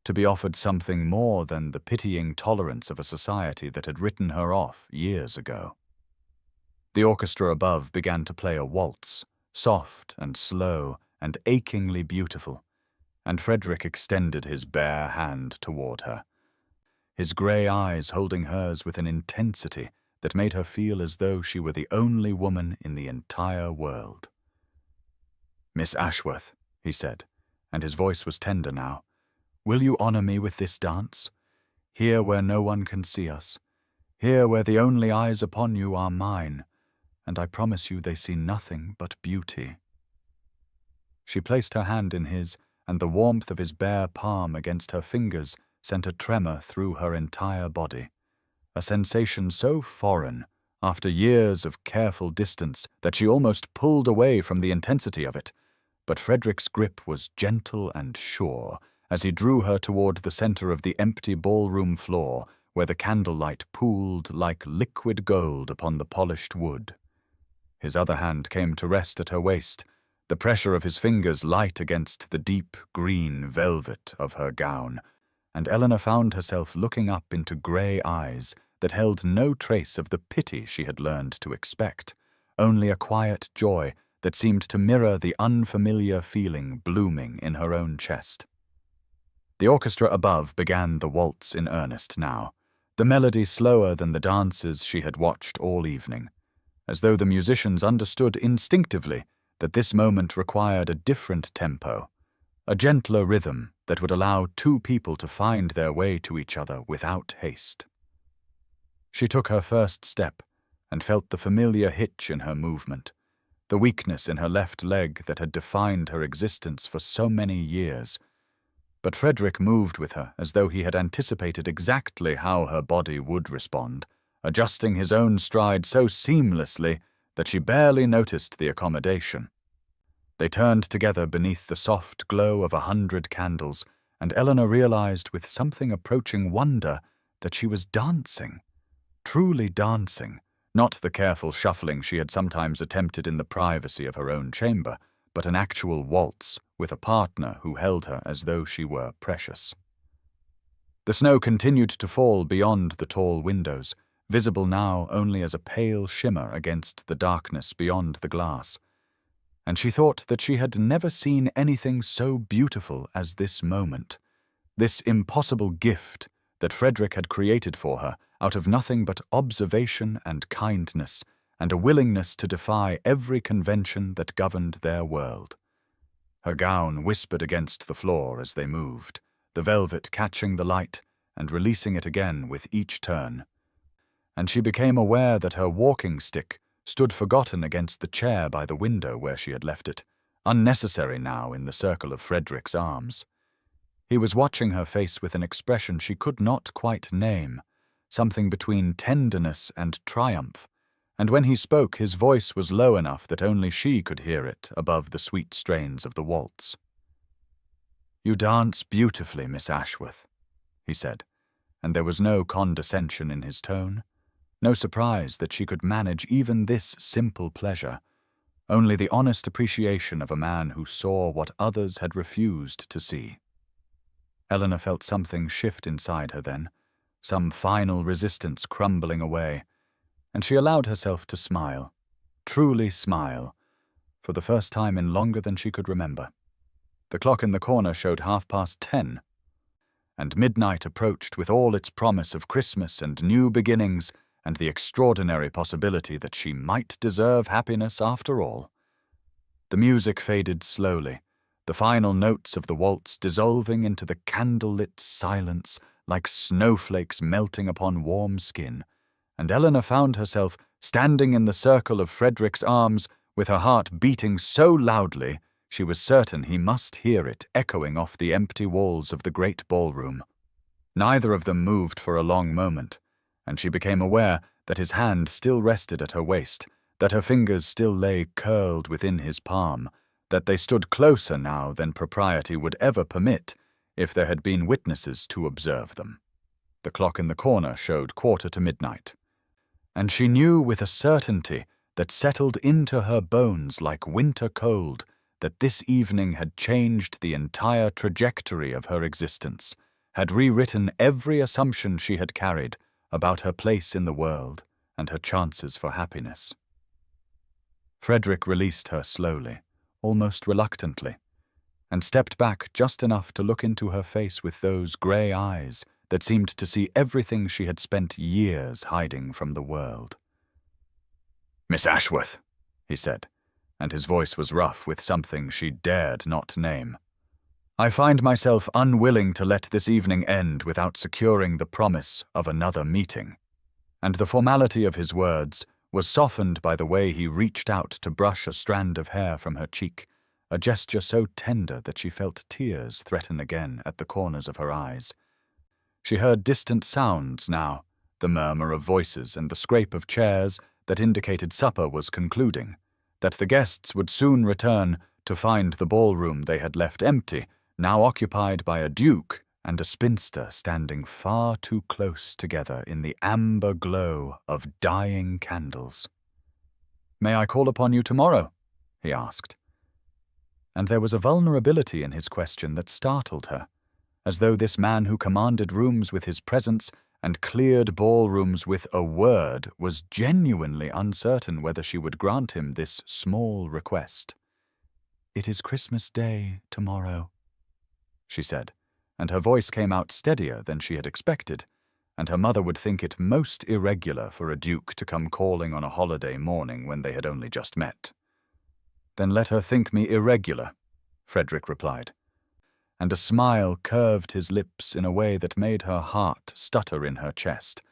to be offered something more than the pitying tolerance of a society that had written her off years ago. The orchestra above began to play a waltz, soft and slow and achingly beautiful, and Frederick extended his bare hand toward her, his grey eyes holding hers with an intensity that made her feel as though she were the only woman in the entire world. "Miss Ashworth," he said, and his voice was tender now, "will you honor me with this dance? Here where no one can see us, here where the only eyes upon you are mine, and I promise you they see nothing but beauty." She placed her hand in his, and the warmth of his bare palm against her fingers sent a tremor through her entire body, a sensation so foreign, after years of careful distance, that she almost pulled away from the intensity of it. But Frederick's grip was gentle and sure as he drew her toward the center of the empty ballroom floor, where the candlelight pooled like liquid gold upon the polished wood. His other hand came to rest at her waist, the pressure of his fingers light against the deep green velvet of her gown, and Eleanor found herself looking up into grey eyes that held no trace of the pity she had learned to expect, only a quiet joy that seemed to mirror the unfamiliar feeling blooming in her own chest. The orchestra above began the waltz in earnest now, the melody slower than the dances she had watched all evening, as though the musicians understood instinctively that this moment required a different tempo, a gentler rhythm that would allow two people to find their way to each other without haste. She took her first step and felt the familiar hitch in her movement, the weakness in her left leg that had defined her existence for so many years. But Frederick moved with her as though he had anticipated exactly how her body would respond, adjusting his own stride so seamlessly that she barely noticed the accommodation. They turned together beneath the soft glow of 100 candles, and Eleanor realized with something approaching wonder that she was dancing, truly dancing, not the careful shuffling she had sometimes attempted in the privacy of her own chamber, but an actual waltz with a partner who held her as though she were precious. The snow continued to fall beyond the tall windows, visible now only as a pale shimmer against the darkness beyond the glass, and she thought that she had never seen anything so beautiful as this moment, this impossible gift that Frederick had created for her out of nothing but observation and kindness, and a willingness to defy every convention that governed their world. Her gown whispered against the floor as they moved, the velvet catching the light and releasing it again with each turn. And she became aware that her walking stick stood forgotten against the chair by the window where she had left it, unnecessary now in the circle of Frederick's arms. He was watching her face with an expression she could not quite name, something between tenderness and triumph, and when he spoke his voice was low enough that only she could hear it above the sweet strains of the waltz. "You dance beautifully, Miss Ashworth," he said, and there was no condescension in his tone, no surprise that she could manage even this simple pleasure, only the honest appreciation of a man who saw what others had refused to see. Eleanor felt something shift inside her then, some final resistance crumbling away, and she allowed herself to smile, truly smile, for the first time in longer than she could remember. The clock in the corner showed 10:30, and midnight approached with all its promise of Christmas and new beginnings and the extraordinary possibility that she might deserve happiness after all. The music faded slowly, the final notes of the waltz dissolving into the candle-lit silence like snowflakes melting upon warm skin, and Eleanor found herself standing in the circle of Frederick's arms with her heart beating so loudly she was certain he must hear it echoing off the empty walls of the great ballroom. Neither of them moved for a long moment, and she became aware that his hand still rested at her waist, that her fingers still lay curled within his palm, that they stood closer now than propriety would ever permit if there had been witnesses to observe them. The clock in the corner showed midnight, and she knew with a certainty that settled into her bones like winter cold that this evening had changed the entire trajectory of her existence, had rewritten every assumption she had carried about her place in the world and her chances for happiness. Frederick released her slowly, almost reluctantly, and stepped back just enough to look into her face with those grey eyes that seemed to see everything she had spent years hiding from the world. "Miss Ashworth," he said, and his voice was rough with something she dared not name. "I find myself unwilling to let this evening end without securing the promise of another meeting." And the formality of his words was softened by the way he reached out to brush a strand of hair from her cheek, a gesture so tender that she felt tears threaten again at the corners of her eyes. She heard distant sounds now, the murmur of voices and the scrape of chairs that indicated supper was concluding, that the guests would soon return to find the ballroom they had left empty, now occupied by a duke and a spinster standing far too close together in the amber glow of dying candles. "May I call upon you tomorrow?" he asked. And there was a vulnerability in his question that startled her, as though this man who commanded rooms with his presence and cleared ballrooms with a word was genuinely uncertain whether she would grant him this small request. "It is Christmas Day tomorrow," she said, and her voice came out steadier than she had expected, and her mother would think it most irregular for a duke to come calling on a holiday morning when they had only just met. "Then let her think me irregular," Frederick replied, and a smile curved his lips in a way that made her heart stutter in her chest,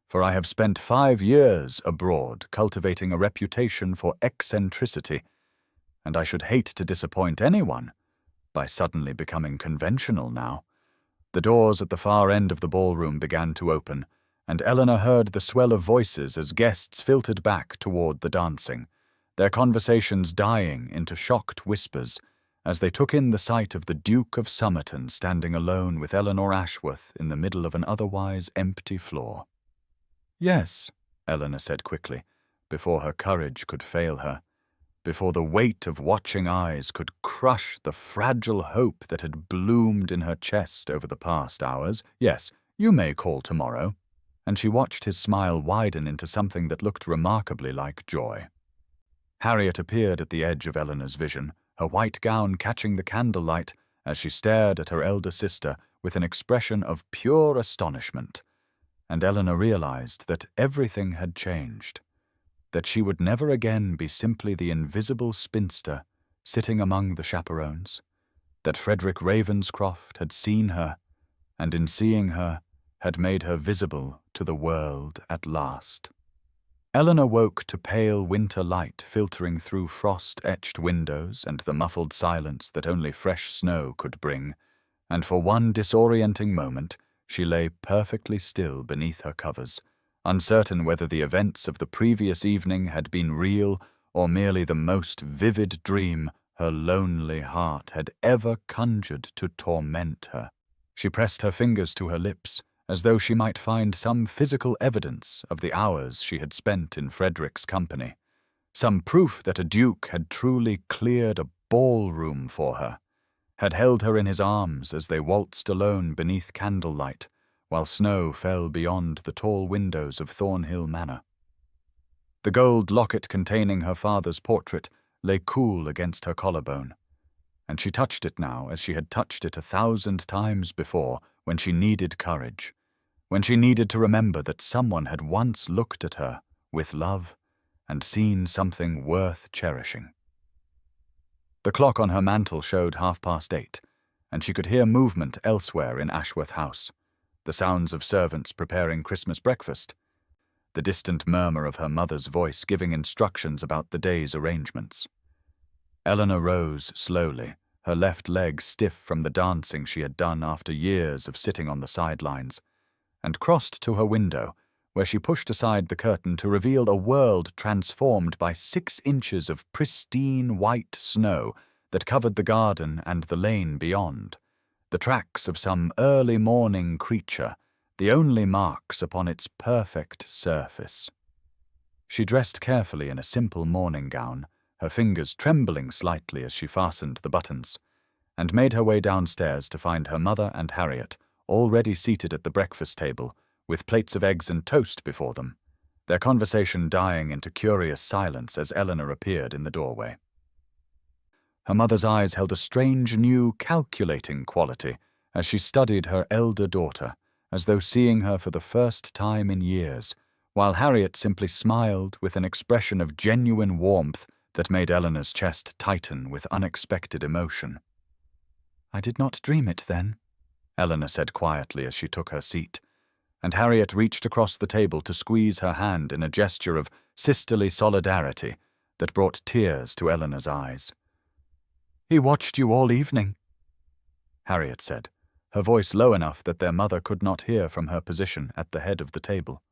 for I have spent 5 years abroad cultivating a reputation for eccentricity, and I should hate to disappoint anyone by suddenly becoming conventional now. The doors at the far end of the ballroom began to open, and Eleanor heard the swell of voices as guests filtered back toward the dancing, their conversations dying into shocked whispers as they took in the sight of the Duke of Somerton standing alone with Eleanor Ashworth in the middle of an otherwise empty floor. "Yes," Eleanor said quickly, before her courage could fail her, before the weight of watching eyes could crush the fragile hope that had bloomed in her chest over the past hours. "Yes, you may call tomorrow." And she watched his smile widen into something that looked remarkably like joy. Harriet appeared at the edge of Eleanor's vision, her white gown catching the candlelight as she stared at her elder sister with an expression of pure astonishment. And Eleanor realized that everything had changed, that she would never again be simply the invisible spinster sitting among the chaperones, that Frederick Ravenscroft had seen her, and in seeing her, had made her visible to the world at last. Eleanor woke to pale winter light filtering through frost-etched windows and the muffled silence that only fresh snow could bring, and for one disorienting moment she lay perfectly still beneath her covers, uncertain whether the events of the previous evening had been real or merely the most vivid dream her lonely heart had ever conjured to torment her. She pressed her fingers to her lips, as though she might find some physical evidence of the hours she had spent in Frederick's company, some proof that a duke had truly cleared a ballroom for her, had held her in his arms as they waltzed alone beneath candlelight, while snow fell beyond the tall windows of Thornhill Manor. The gold locket containing her father's portrait lay cool against her collarbone, and she touched it now as she had touched it 1,000 times before when she needed courage, when she needed to remember that someone had once looked at her with love and seen something worth cherishing. The clock on her mantel showed 8:30, and she could hear movement elsewhere in Ashworth House, the sounds of servants preparing Christmas breakfast, the distant murmur of her mother's voice giving instructions about the day's arrangements. Eleanor rose slowly, her left leg stiff from the dancing she had done after years of sitting on the sidelines, and crossed to her window, where she pushed aside the curtain to reveal a world transformed by 6 inches of pristine white snow that covered the garden and the lane beyond, the tracks of some early morning creature, the only marks upon its perfect surface. She dressed carefully in a simple morning gown, her fingers trembling slightly as she fastened the buttons, and made her way downstairs to find her mother and Harriet already seated at the breakfast table with plates of eggs and toast before them, their conversation dying into curious silence as Eleanor appeared in the doorway. Her mother's eyes held a strange new calculating quality as she studied her elder daughter, as though seeing her for the first time in years, while Harriet simply smiled with an expression of genuine warmth that made Eleanor's chest tighten with unexpected emotion. "I did not dream it then," Eleanor said quietly as she took her seat, and Harriet reached across the table to squeeze her hand in a gesture of sisterly solidarity that brought tears to Eleanor's eyes. "He watched you all evening," Harriet said, her voice low enough that their mother could not hear from her position at the head of the table.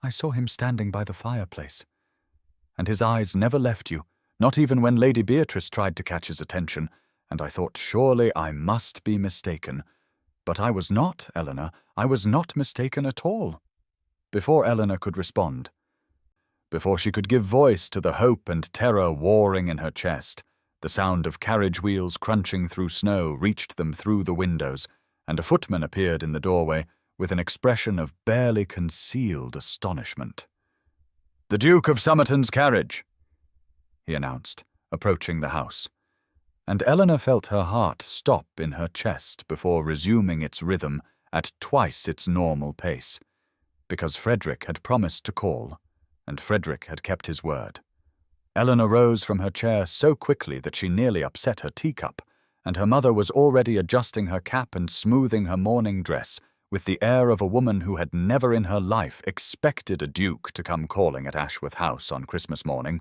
"I saw him standing by the fireplace, and his eyes never left you, not even when Lady Beatrice tried to catch his attention, and I thought surely I must be mistaken. But I was not, Eleanor. I was not mistaken at all." Before Eleanor could respond, before she could give voice to the hope and terror warring in her chest, the sound of carriage wheels crunching through snow reached them through the windows, and a footman appeared in the doorway with an expression of barely concealed astonishment. "The Duke of Somerton's carriage," he announced, approaching the house, and Eleanor felt her heart stop in her chest before resuming its rhythm at twice its normal pace, because Frederick had promised to call, and Frederick had kept his word. Eleanor rose from her chair so quickly that she nearly upset her teacup, and her mother was already adjusting her cap and smoothing her morning dress with the air of a woman who had never in her life expected a duke to come calling at Ashworth House on Christmas morning,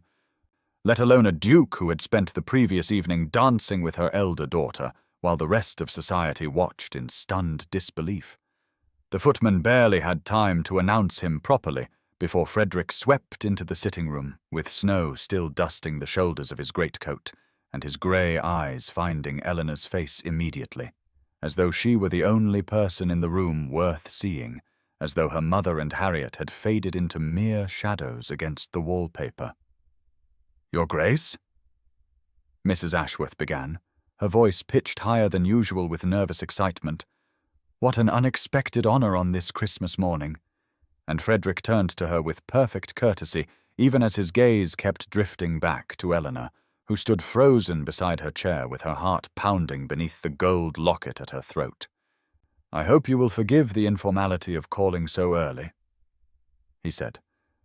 let alone a duke who had spent the previous evening dancing with her elder daughter while the rest of society watched in stunned disbelief. The footman barely had time to announce him properly before Frederick swept into the sitting room, with snow still dusting the shoulders of his greatcoat, and his grey eyes finding Eleanor's face immediately, as though she were the only person in the room worth seeing, as though her mother and Harriet had faded into mere shadows against the wallpaper. "Your Grace?" Mrs. Ashworth began, her voice pitched higher than usual with nervous excitement. "What an unexpected honor on this Christmas morning!" And Frederick turned to her with perfect courtesy, even as his gaze kept drifting back to Eleanor, who stood frozen beside her chair with her heart pounding beneath the gold locket at her throat. "I hope you will forgive the informality of calling so early," he said,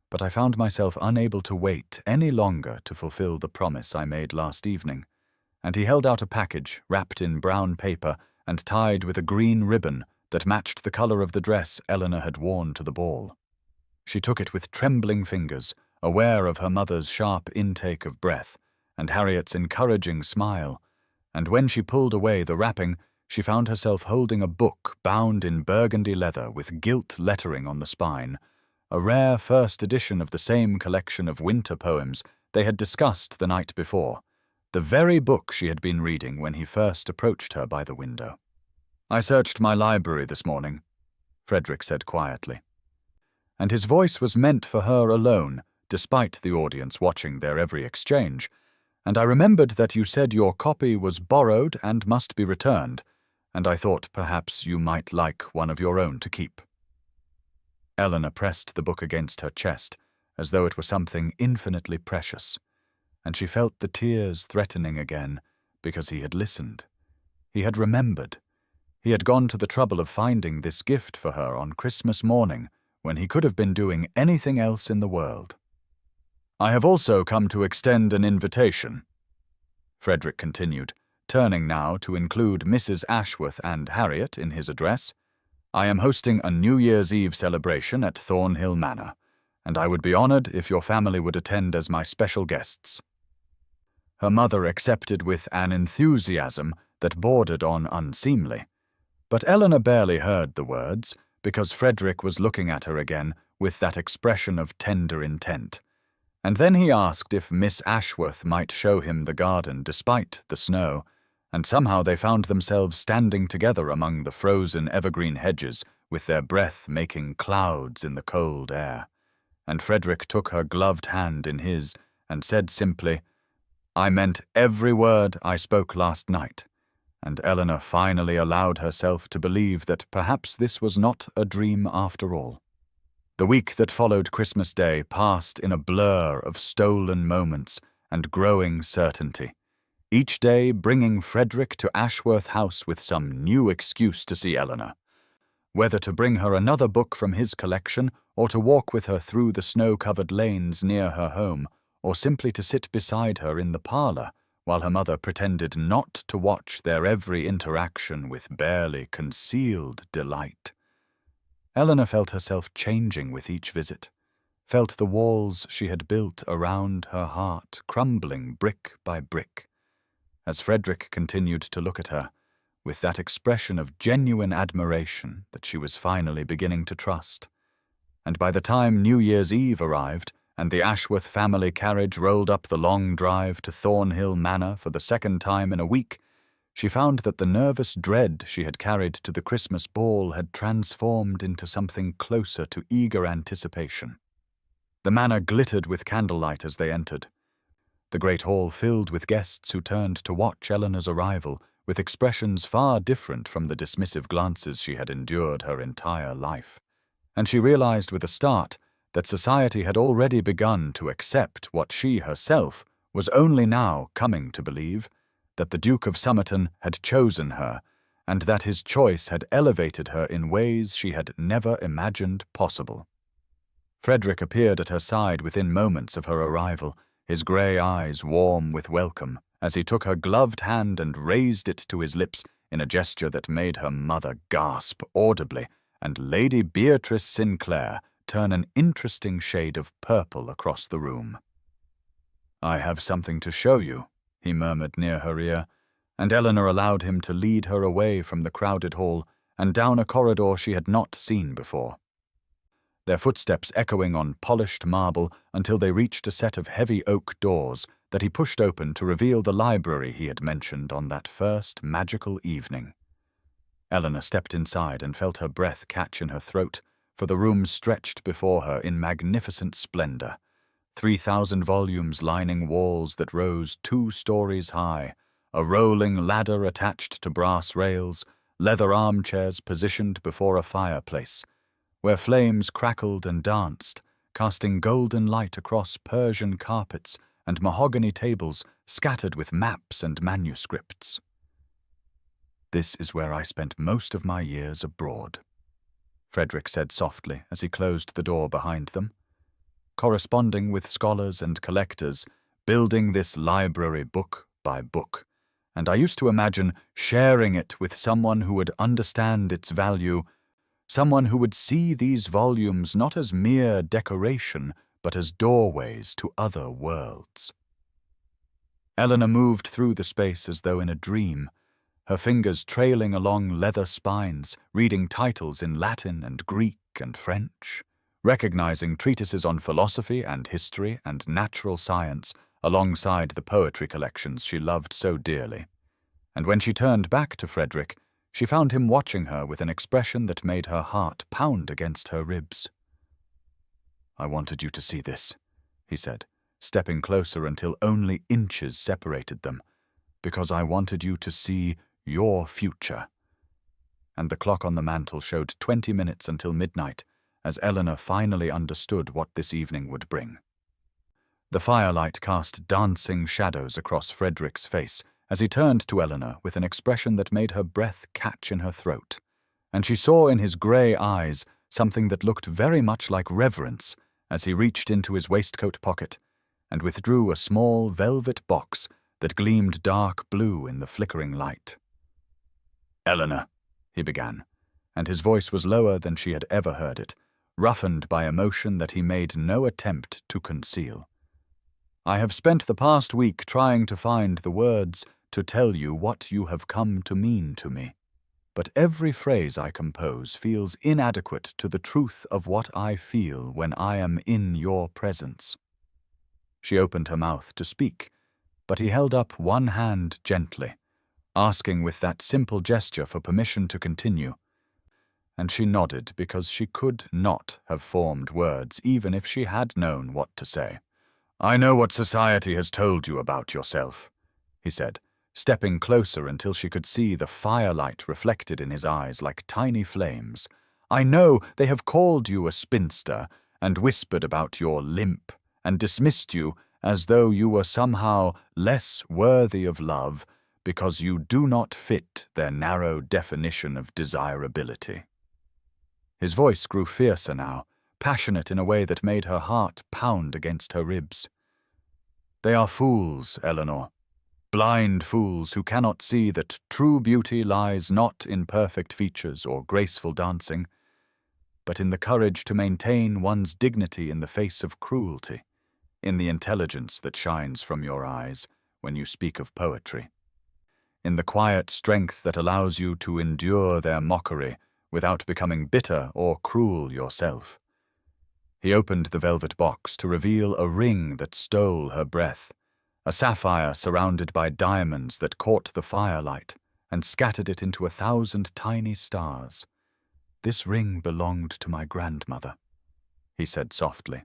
"but I found myself unable to wait any longer to fulfill the promise I made last evening," and he held out a package wrapped in brown paper and tied with a green ribbon that matched the color of the dress Eleanor had worn to the ball. She took it with trembling fingers, aware of her mother's sharp intake of breath and Harriet's encouraging smile, and when she pulled away the wrapping, she found herself holding a book bound in burgundy leather with gilt lettering on the spine, a rare first edition of the same collection of winter poems they had discussed the night before, the very book she had been reading when he first approached her by the window. "I searched my library this morning," Frederick said quietly. And his voice was meant for her alone, despite the audience watching their every exchange, "and I remembered that you said your copy was borrowed and must be returned, and I thought perhaps you might like one of your own to keep." Eleanor pressed the book against her chest, as though it were something infinitely precious, and she felt the tears threatening again, because he had listened. He had remembered. He had gone to the trouble of finding this gift for her on Christmas morning, when he could have been doing anything else in the world. "I have also come to extend an invitation," Frederick continued, turning now to include Mrs. Ashworth and Harriet in his address. "I am hosting a New Year's Eve celebration at Thornhill Manor, and I would be honored if your family would attend as my special guests." Her mother accepted with an enthusiasm that bordered on unseemly, but Eleanor barely heard the words, because Frederick was looking at her again with that expression of tender intent. And then he asked if Miss Ashworth might show him the garden despite the snow, and somehow they found themselves standing together among the frozen evergreen hedges with their breath making clouds in the cold air. And Frederick took her gloved hand in his and said simply, "I meant every word I spoke last night," and Eleanor finally allowed herself to believe that perhaps this was not a dream after all. The week that followed Christmas Day passed in a blur of stolen moments and growing certainty, each day bringing Frederick to Ashworth House with some new excuse to see Eleanor, whether to bring her another book from his collection or to walk with her through the snow-covered lanes near her home, or simply to sit beside her in the parlor while her mother pretended not to watch their every interaction with barely concealed delight. Eleanor felt herself changing with each visit, felt the walls she had built around her heart crumbling brick by brick, as Frederick continued to look at her with that expression of genuine admiration that she was finally beginning to trust. And by the time New Year's Eve arrived, and the Ashworth family carriage rolled up the long drive to Thornhill Manor for the second time in a week, she found that the nervous dread she had carried to the Christmas ball had transformed into something closer to eager anticipation. The manor glittered with candlelight as they entered, the great hall filled with guests who turned to watch Eleanor's arrival with expressions far different from the dismissive glances she had endured her entire life. And she realized with a start that society had already begun to accept what she herself was only now coming to believe, that the Duke of Somerton had chosen her, and that his choice had elevated her in ways she had never imagined possible. Frederick appeared at her side within moments of her arrival, his grey eyes warm with welcome, as he took her gloved hand and raised it to his lips in a gesture that made her mother gasp audibly and Lady Beatrice Sinclair turn an interesting shade of purple across the room. "I have something to show you," he murmured near her ear, and Eleanor allowed him to lead her away from the crowded hall and down a corridor she had not seen before. Their footsteps echoing on polished marble until they reached a set of heavy oak doors that he pushed open to reveal the library he had mentioned on that first magical evening. Eleanor stepped inside and felt her breath catch in her throat, for the room stretched before her in magnificent splendor. 3,000 volumes lining walls that rose 2 stories high, a rolling ladder attached to brass rails, leather armchairs positioned before a fireplace, where flames crackled and danced, casting golden light across Persian carpets and mahogany tables scattered with maps and manuscripts. "This is where I spent most of my years abroad," Frederick said softly as he closed the door behind them. "Corresponding with scholars and collectors, building this library book by book, and I used to imagine sharing it with someone who would understand its value, someone who would see these volumes not as mere decoration, but as doorways to other worlds." Eleanor moved through the space as though in a dream, her fingers trailing along leather spines, reading titles in Latin and Greek and French, recognizing treatises on philosophy and history and natural science alongside the poetry collections she loved so dearly. And when she turned back to Frederick, she found him watching her with an expression that made her heart pound against her ribs. "I wanted you to see this," he said, stepping closer until only inches separated them, "because I wanted you to see your future." And the clock on the mantel showed 20 minutes until midnight, as Eleanor finally understood what this evening would bring. The firelight cast dancing shadows across Frederick's face as he turned to Eleanor with an expression that made her breath catch in her throat, and she saw in his grey eyes something that looked very much like reverence as he reached into his waistcoat pocket and withdrew a small velvet box that gleamed dark blue in the flickering light. "Eleanor," he began, and his voice was lower than she had ever heard it, roughened by emotion that he made no attempt to conceal. "I have spent the past week trying to find the words to tell you what you have come to mean to me, but every phrase I compose feels inadequate to the truth of what I feel when I am in your presence." She opened her mouth to speak, but he held up one hand gently, asking with that simple gesture for permission to continue, and she nodded because she could not have formed words even if she had known what to say. "I know what society has told you about yourself," he said, stepping closer until she could see the firelight reflected in his eyes like tiny flames. "I know they have called you a spinster and whispered about your limp and dismissed you as though you were somehow less worthy of love because you do not fit their narrow definition of desirability." His voice grew fiercer now, passionate in a way that made her heart pound against her ribs. "They are fools, Eleanor. Blind fools who cannot see that true beauty lies not in perfect features or graceful dancing, but in the courage to maintain one's dignity in the face of cruelty, in the intelligence that shines from your eyes when you speak of poetry, in the quiet strength that allows you to endure their mockery without becoming bitter or cruel yourself." He opened the velvet box to reveal a ring that stole her breath, a sapphire surrounded by diamonds that caught the firelight and scattered it into 1,000 tiny stars. "This ring belonged to my grandmother," he said softly,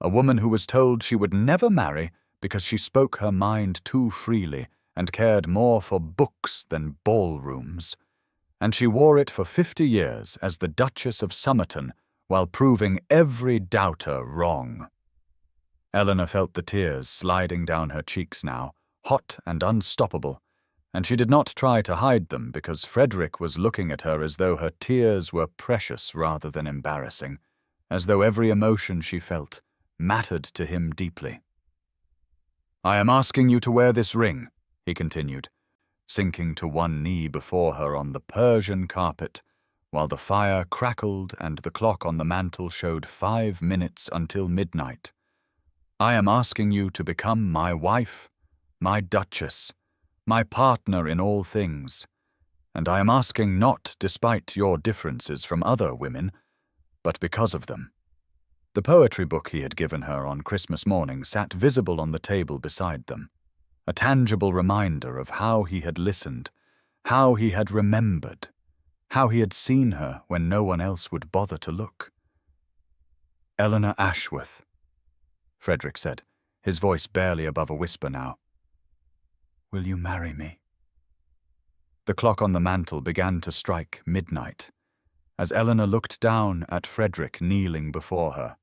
"a woman who was told she would never marry because she spoke her mind too freely and cared more for books than ballrooms. And she wore it for 50 years as the Duchess of Somerton while proving every doubter wrong." Eleanor felt the tears sliding down her cheeks now, hot and unstoppable, and she did not try to hide them because Frederick was looking at her as though her tears were precious rather than embarrassing, as though every emotion she felt mattered to him deeply. "I am asking you to wear this ring," he continued, sinking to one knee before her on the Persian carpet, while the fire crackled and the clock on the mantel showed 5 minutes until midnight. "I am asking you to become my wife, my duchess, my partner in all things, and I am asking not despite your differences from other women, but because of them." The poetry book he had given her on Christmas morning sat visible on the table beside them, a tangible reminder of how he had listened, how he had remembered, how he had seen her when no one else would bother to look. "Eleanor Ashworth," Frederick said, his voice barely above a whisper now. "Will you marry me?" The clock on the mantel began to strike midnight, as Eleanor looked down at Frederick kneeling before her,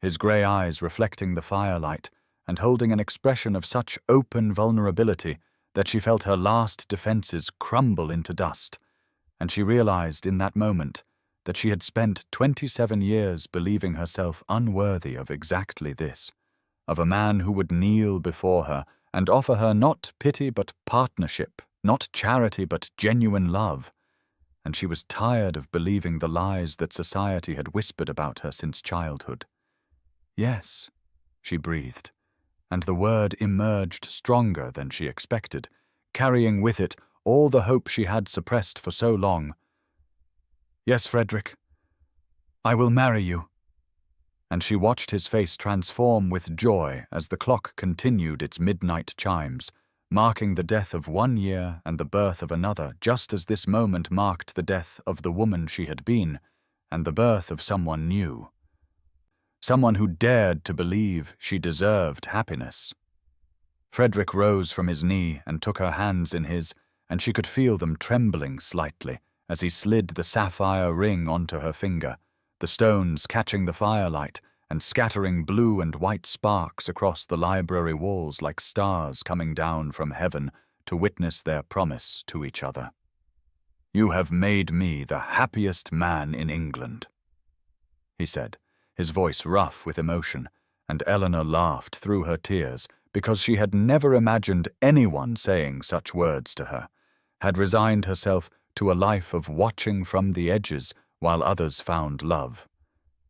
his grey eyes reflecting the firelight and holding an expression of such open vulnerability that she felt her last defences crumble into dust, and she realized in that moment that she had spent 27 years believing herself unworthy of exactly this, of a man who would kneel before her and offer her not pity but partnership, not charity but genuine love, and she was tired of believing the lies that society had whispered about her since childhood. "Yes," she breathed, and the word emerged stronger than she expected, carrying with it all the hope she had suppressed for so long. "Yes, Frederick, I will marry you." And she watched his face transform with joy as the clock continued its midnight chimes, marking the death of one year and the birth of another, just as this moment marked the death of the woman she had been and the birth of someone new. Someone who dared to believe she deserved happiness. Frederick rose from his knee and took her hands in his, and she could feel them trembling slightly as he slid the sapphire ring onto her finger, the stones catching the firelight and scattering blue and white sparks across the library walls like stars coming down from heaven to witness their promise to each other. "You have made me the happiest man in England," he said, his voice rough with emotion, and Eleanor laughed through her tears because she had never imagined anyone saying such words to her, had resigned herself to a life of watching from the edges while others found love.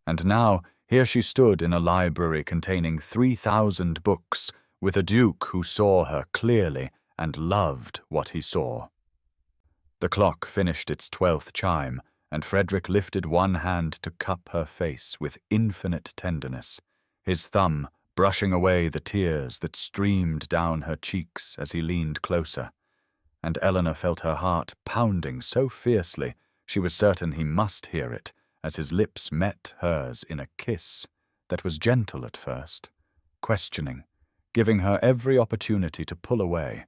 And now here she stood in a library containing 3,000 books, with a duke who saw her clearly and loved what he saw. The clock finished its 12th chime, and Frederick lifted one hand to cup her face with infinite tenderness, his thumb brushing away the tears that streamed down her cheeks as he leaned closer, and Eleanor felt her heart pounding so fiercely she was certain he must hear it as his lips met hers in a kiss that was gentle at first, questioning, giving her every opportunity to pull away.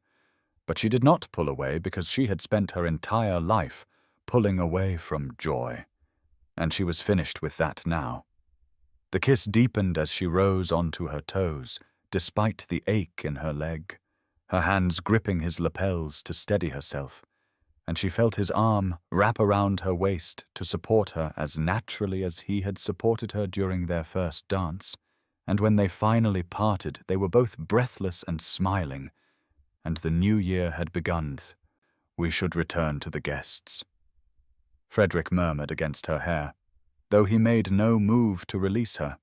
But she did not pull away because she had spent her entire life pulling away from joy, and she was finished with that now. The kiss deepened as she rose onto her toes, despite the ache in her leg, her hands gripping his lapels to steady herself, and she felt his arm wrap around her waist to support her as naturally as he had supported her during their first dance, and when they finally parted they were both breathless and smiling, and the new year had begun. "We should return to the guests," Frederick murmured against her hair, though he made no move to release her.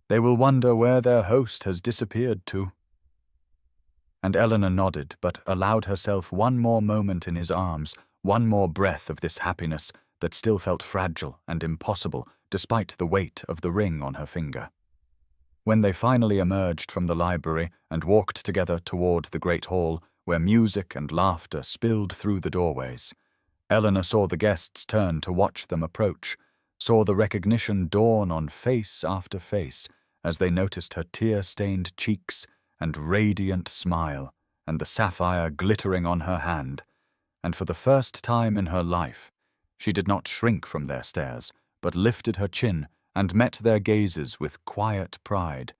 "They will wonder where their host has disappeared to." And Eleanor nodded, but allowed herself one more moment in his arms, one more breath of this happiness that still felt fragile and impossible despite the weight of the ring on her finger. When they finally emerged from the library and walked together toward the great hall, where music and laughter spilled through the doorways, Eleanor saw the guests turn to watch them approach, saw the recognition dawn on face after face as they noticed her tear-stained cheeks and radiant smile and the sapphire glittering on her hand, and for the first time in her life, she did not shrink from their stares, but lifted her chin and met their gazes with quiet pride,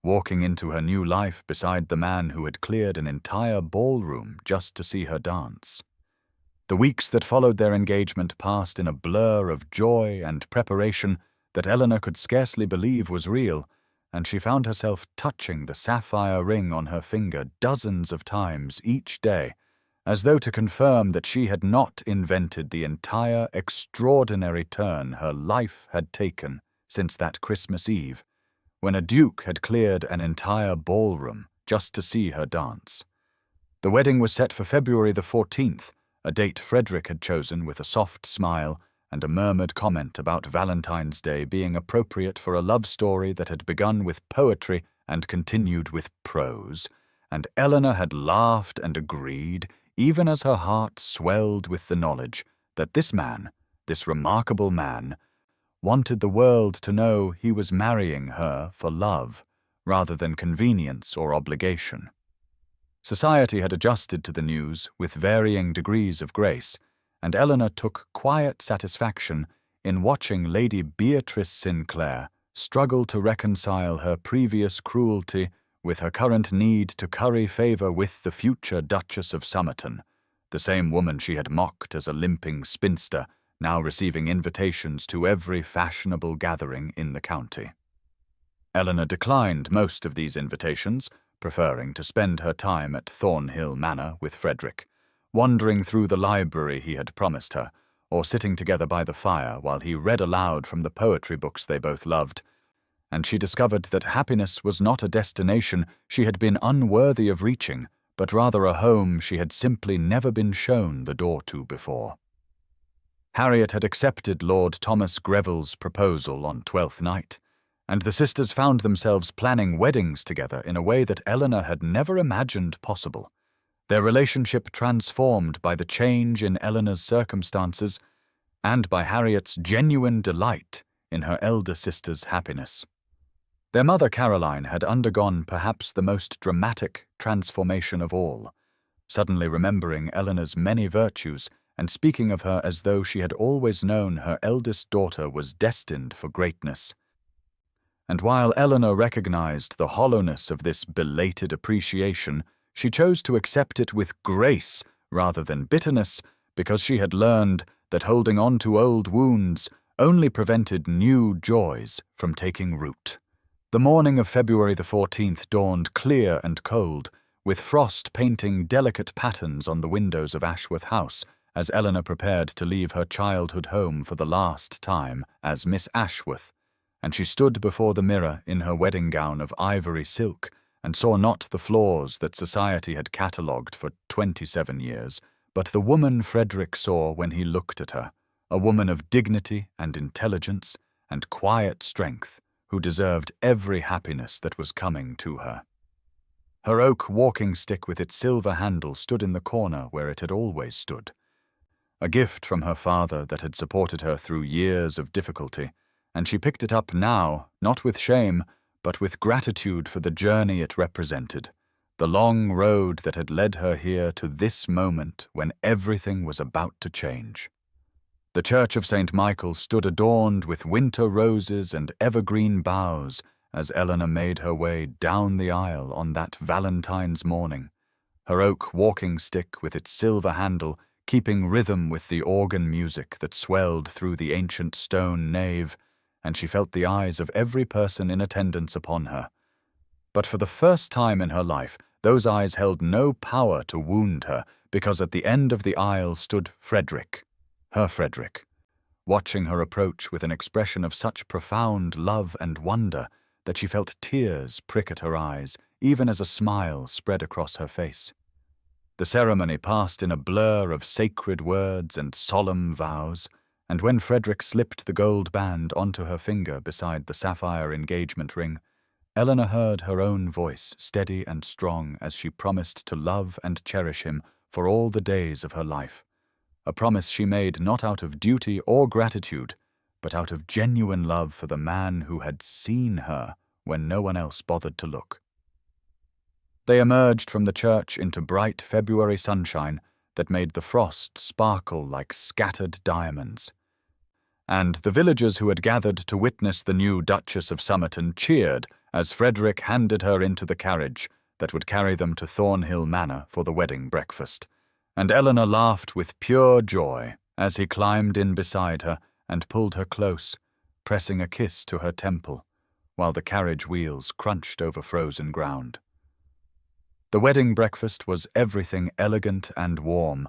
walking into her new life beside the man who had cleared an entire ballroom just to see her dance. The weeks that followed their engagement passed in a blur of joy and preparation that Eleanor could scarcely believe was real, and she found herself touching the sapphire ring on her finger dozens of times each day as though to confirm that she had not invented the entire extraordinary turn her life had taken since that Christmas Eve, when a duke had cleared an entire ballroom just to see her dance. The wedding was set for February the 14th, a date Frederick had chosen with a soft smile and a murmured comment about Valentine's Day being appropriate for a love story that had begun with poetry and continued with prose, and Eleanor had laughed and agreed, even as her heart swelled with the knowledge that this man, this remarkable man, wanted the world to know he was marrying her for love, rather than convenience or obligation. Society had adjusted to the news with varying degrees of grace, and Eleanor took quiet satisfaction in watching Lady Beatrice Sinclair struggle to reconcile her previous cruelty with her current need to curry favor with the future Duchess of Somerton, the same woman she had mocked as a limping spinster, now receiving invitations to every fashionable gathering in the county. Eleanor declined most of these invitations, preferring to spend her time at Thornhill Manor with Frederick, wandering through the library he had promised her, or sitting together by the fire while he read aloud from the poetry books they both loved, and she discovered that happiness was not a destination she had been unworthy of reaching, but rather a home she had simply never been shown the door to before. Harriet had accepted Lord Thomas Greville's proposal on Twelfth Night, and the sisters found themselves planning weddings together in a way that Eleanor had never imagined possible, their relationship transformed by the change in Eleanor's circumstances and by Harriet's genuine delight in her elder sister's happiness. Their mother Caroline had undergone perhaps the most dramatic transformation of all, suddenly remembering Eleanor's many virtues and speaking of her as though she had always known her eldest daughter was destined for greatness. And while Eleanor recognized the hollowness of this belated appreciation, she chose to accept it with grace rather than bitterness, because she had learned that holding on to old wounds only prevented new joys from taking root. The morning of February the 14th dawned clear and cold, with frost painting delicate patterns on the windows of Ashworth House, as Eleanor prepared to leave her childhood home for the last time as Miss Ashworth, and she stood before the mirror in her wedding gown of ivory silk and saw not the flaws that society had catalogued for 27 years, but the woman Frederick saw when he looked at her, a woman of dignity and intelligence and quiet strength who deserved every happiness that was coming to her. Her oak walking stick with its silver handle stood in the corner where it had always stood, a gift from her father that had supported her through years of difficulty, and she picked it up now, not with shame, but with gratitude for the journey it represented, the long road that had led her here to this moment when everything was about to change. The church of St. Michael stood adorned with winter roses and evergreen boughs as Eleanor made her way down the aisle on that Valentine's morning, her oak walking stick with its silver handle keeping rhythm with the organ music that swelled through the ancient stone nave, and she felt the eyes of every person in attendance upon her. But for the first time in her life, those eyes held no power to wound her, because at the end of the aisle stood Frederick, her Frederick, watching her approach with an expression of such profound love and wonder that she felt tears prick at her eyes, even as a smile spread across her face. The ceremony passed in a blur of sacred words and solemn vows, and when Frederick slipped the gold band onto her finger beside the sapphire engagement ring, Eleanor heard her own voice steady and strong as she promised to love and cherish him for all the days of her life, a promise she made not out of duty or gratitude, but out of genuine love for the man who had seen her when no one else bothered to look. They emerged from the church into bright February sunshine that made the frost sparkle like scattered diamonds. And the villagers who had gathered to witness the new Duchess of Somerton cheered as Frederick handed her into the carriage that would carry them to Thornhill Manor for the wedding breakfast, and Eleanor laughed with pure joy as he climbed in beside her and pulled her close, pressing a kiss to her temple, while the carriage wheels crunched over frozen ground. The wedding breakfast was everything elegant and warm,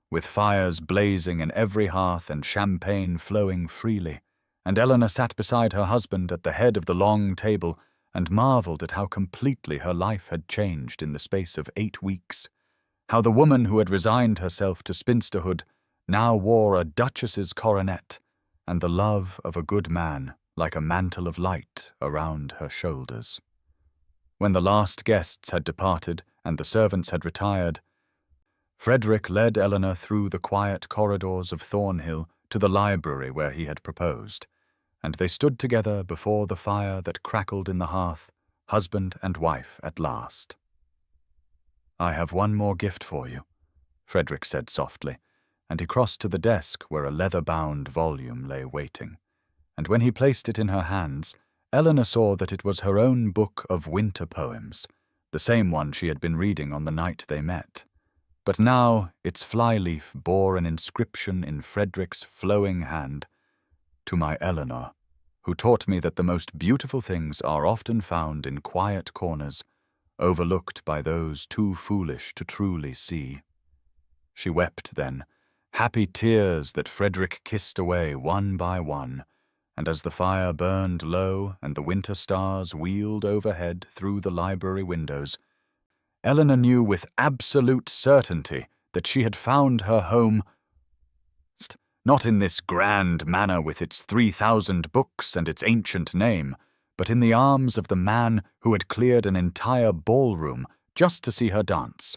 with fires blazing in every hearth and champagne flowing freely, and Eleanor sat beside her husband at the head of the long table and marveled at how completely her life had changed in the space of 8 weeks, how the woman who had resigned herself to spinsterhood now wore a duchess's coronet and the love of a good man like a mantle of light around her shoulders. When the last guests had departed and the servants had retired, Frederick led Eleanor through the quiet corridors of Thornhill to the library where he had proposed, and they stood together before the fire that crackled in the hearth, husband and wife at last. "I have one more gift for you," Frederick said softly, and he crossed to the desk where a leather-bound volume lay waiting, and when he placed it in her hands, Eleanor saw that it was her own book of winter poems, the same one she had been reading on the night they met. But now its flyleaf bore an inscription in Frederick's flowing hand: "To my Eleanor, who taught me that the most beautiful things are often found in quiet corners, overlooked by those too foolish to truly see." She wept then, happy tears that Frederick kissed away one by one, and as the fire burned low and the winter stars wheeled overhead through the library windows, Eleanor knew with absolute certainty that she had found her home, not in this grand manor with its 3,000 books and its ancient name, but in the arms of the man who had cleared an entire ballroom just to see her dance.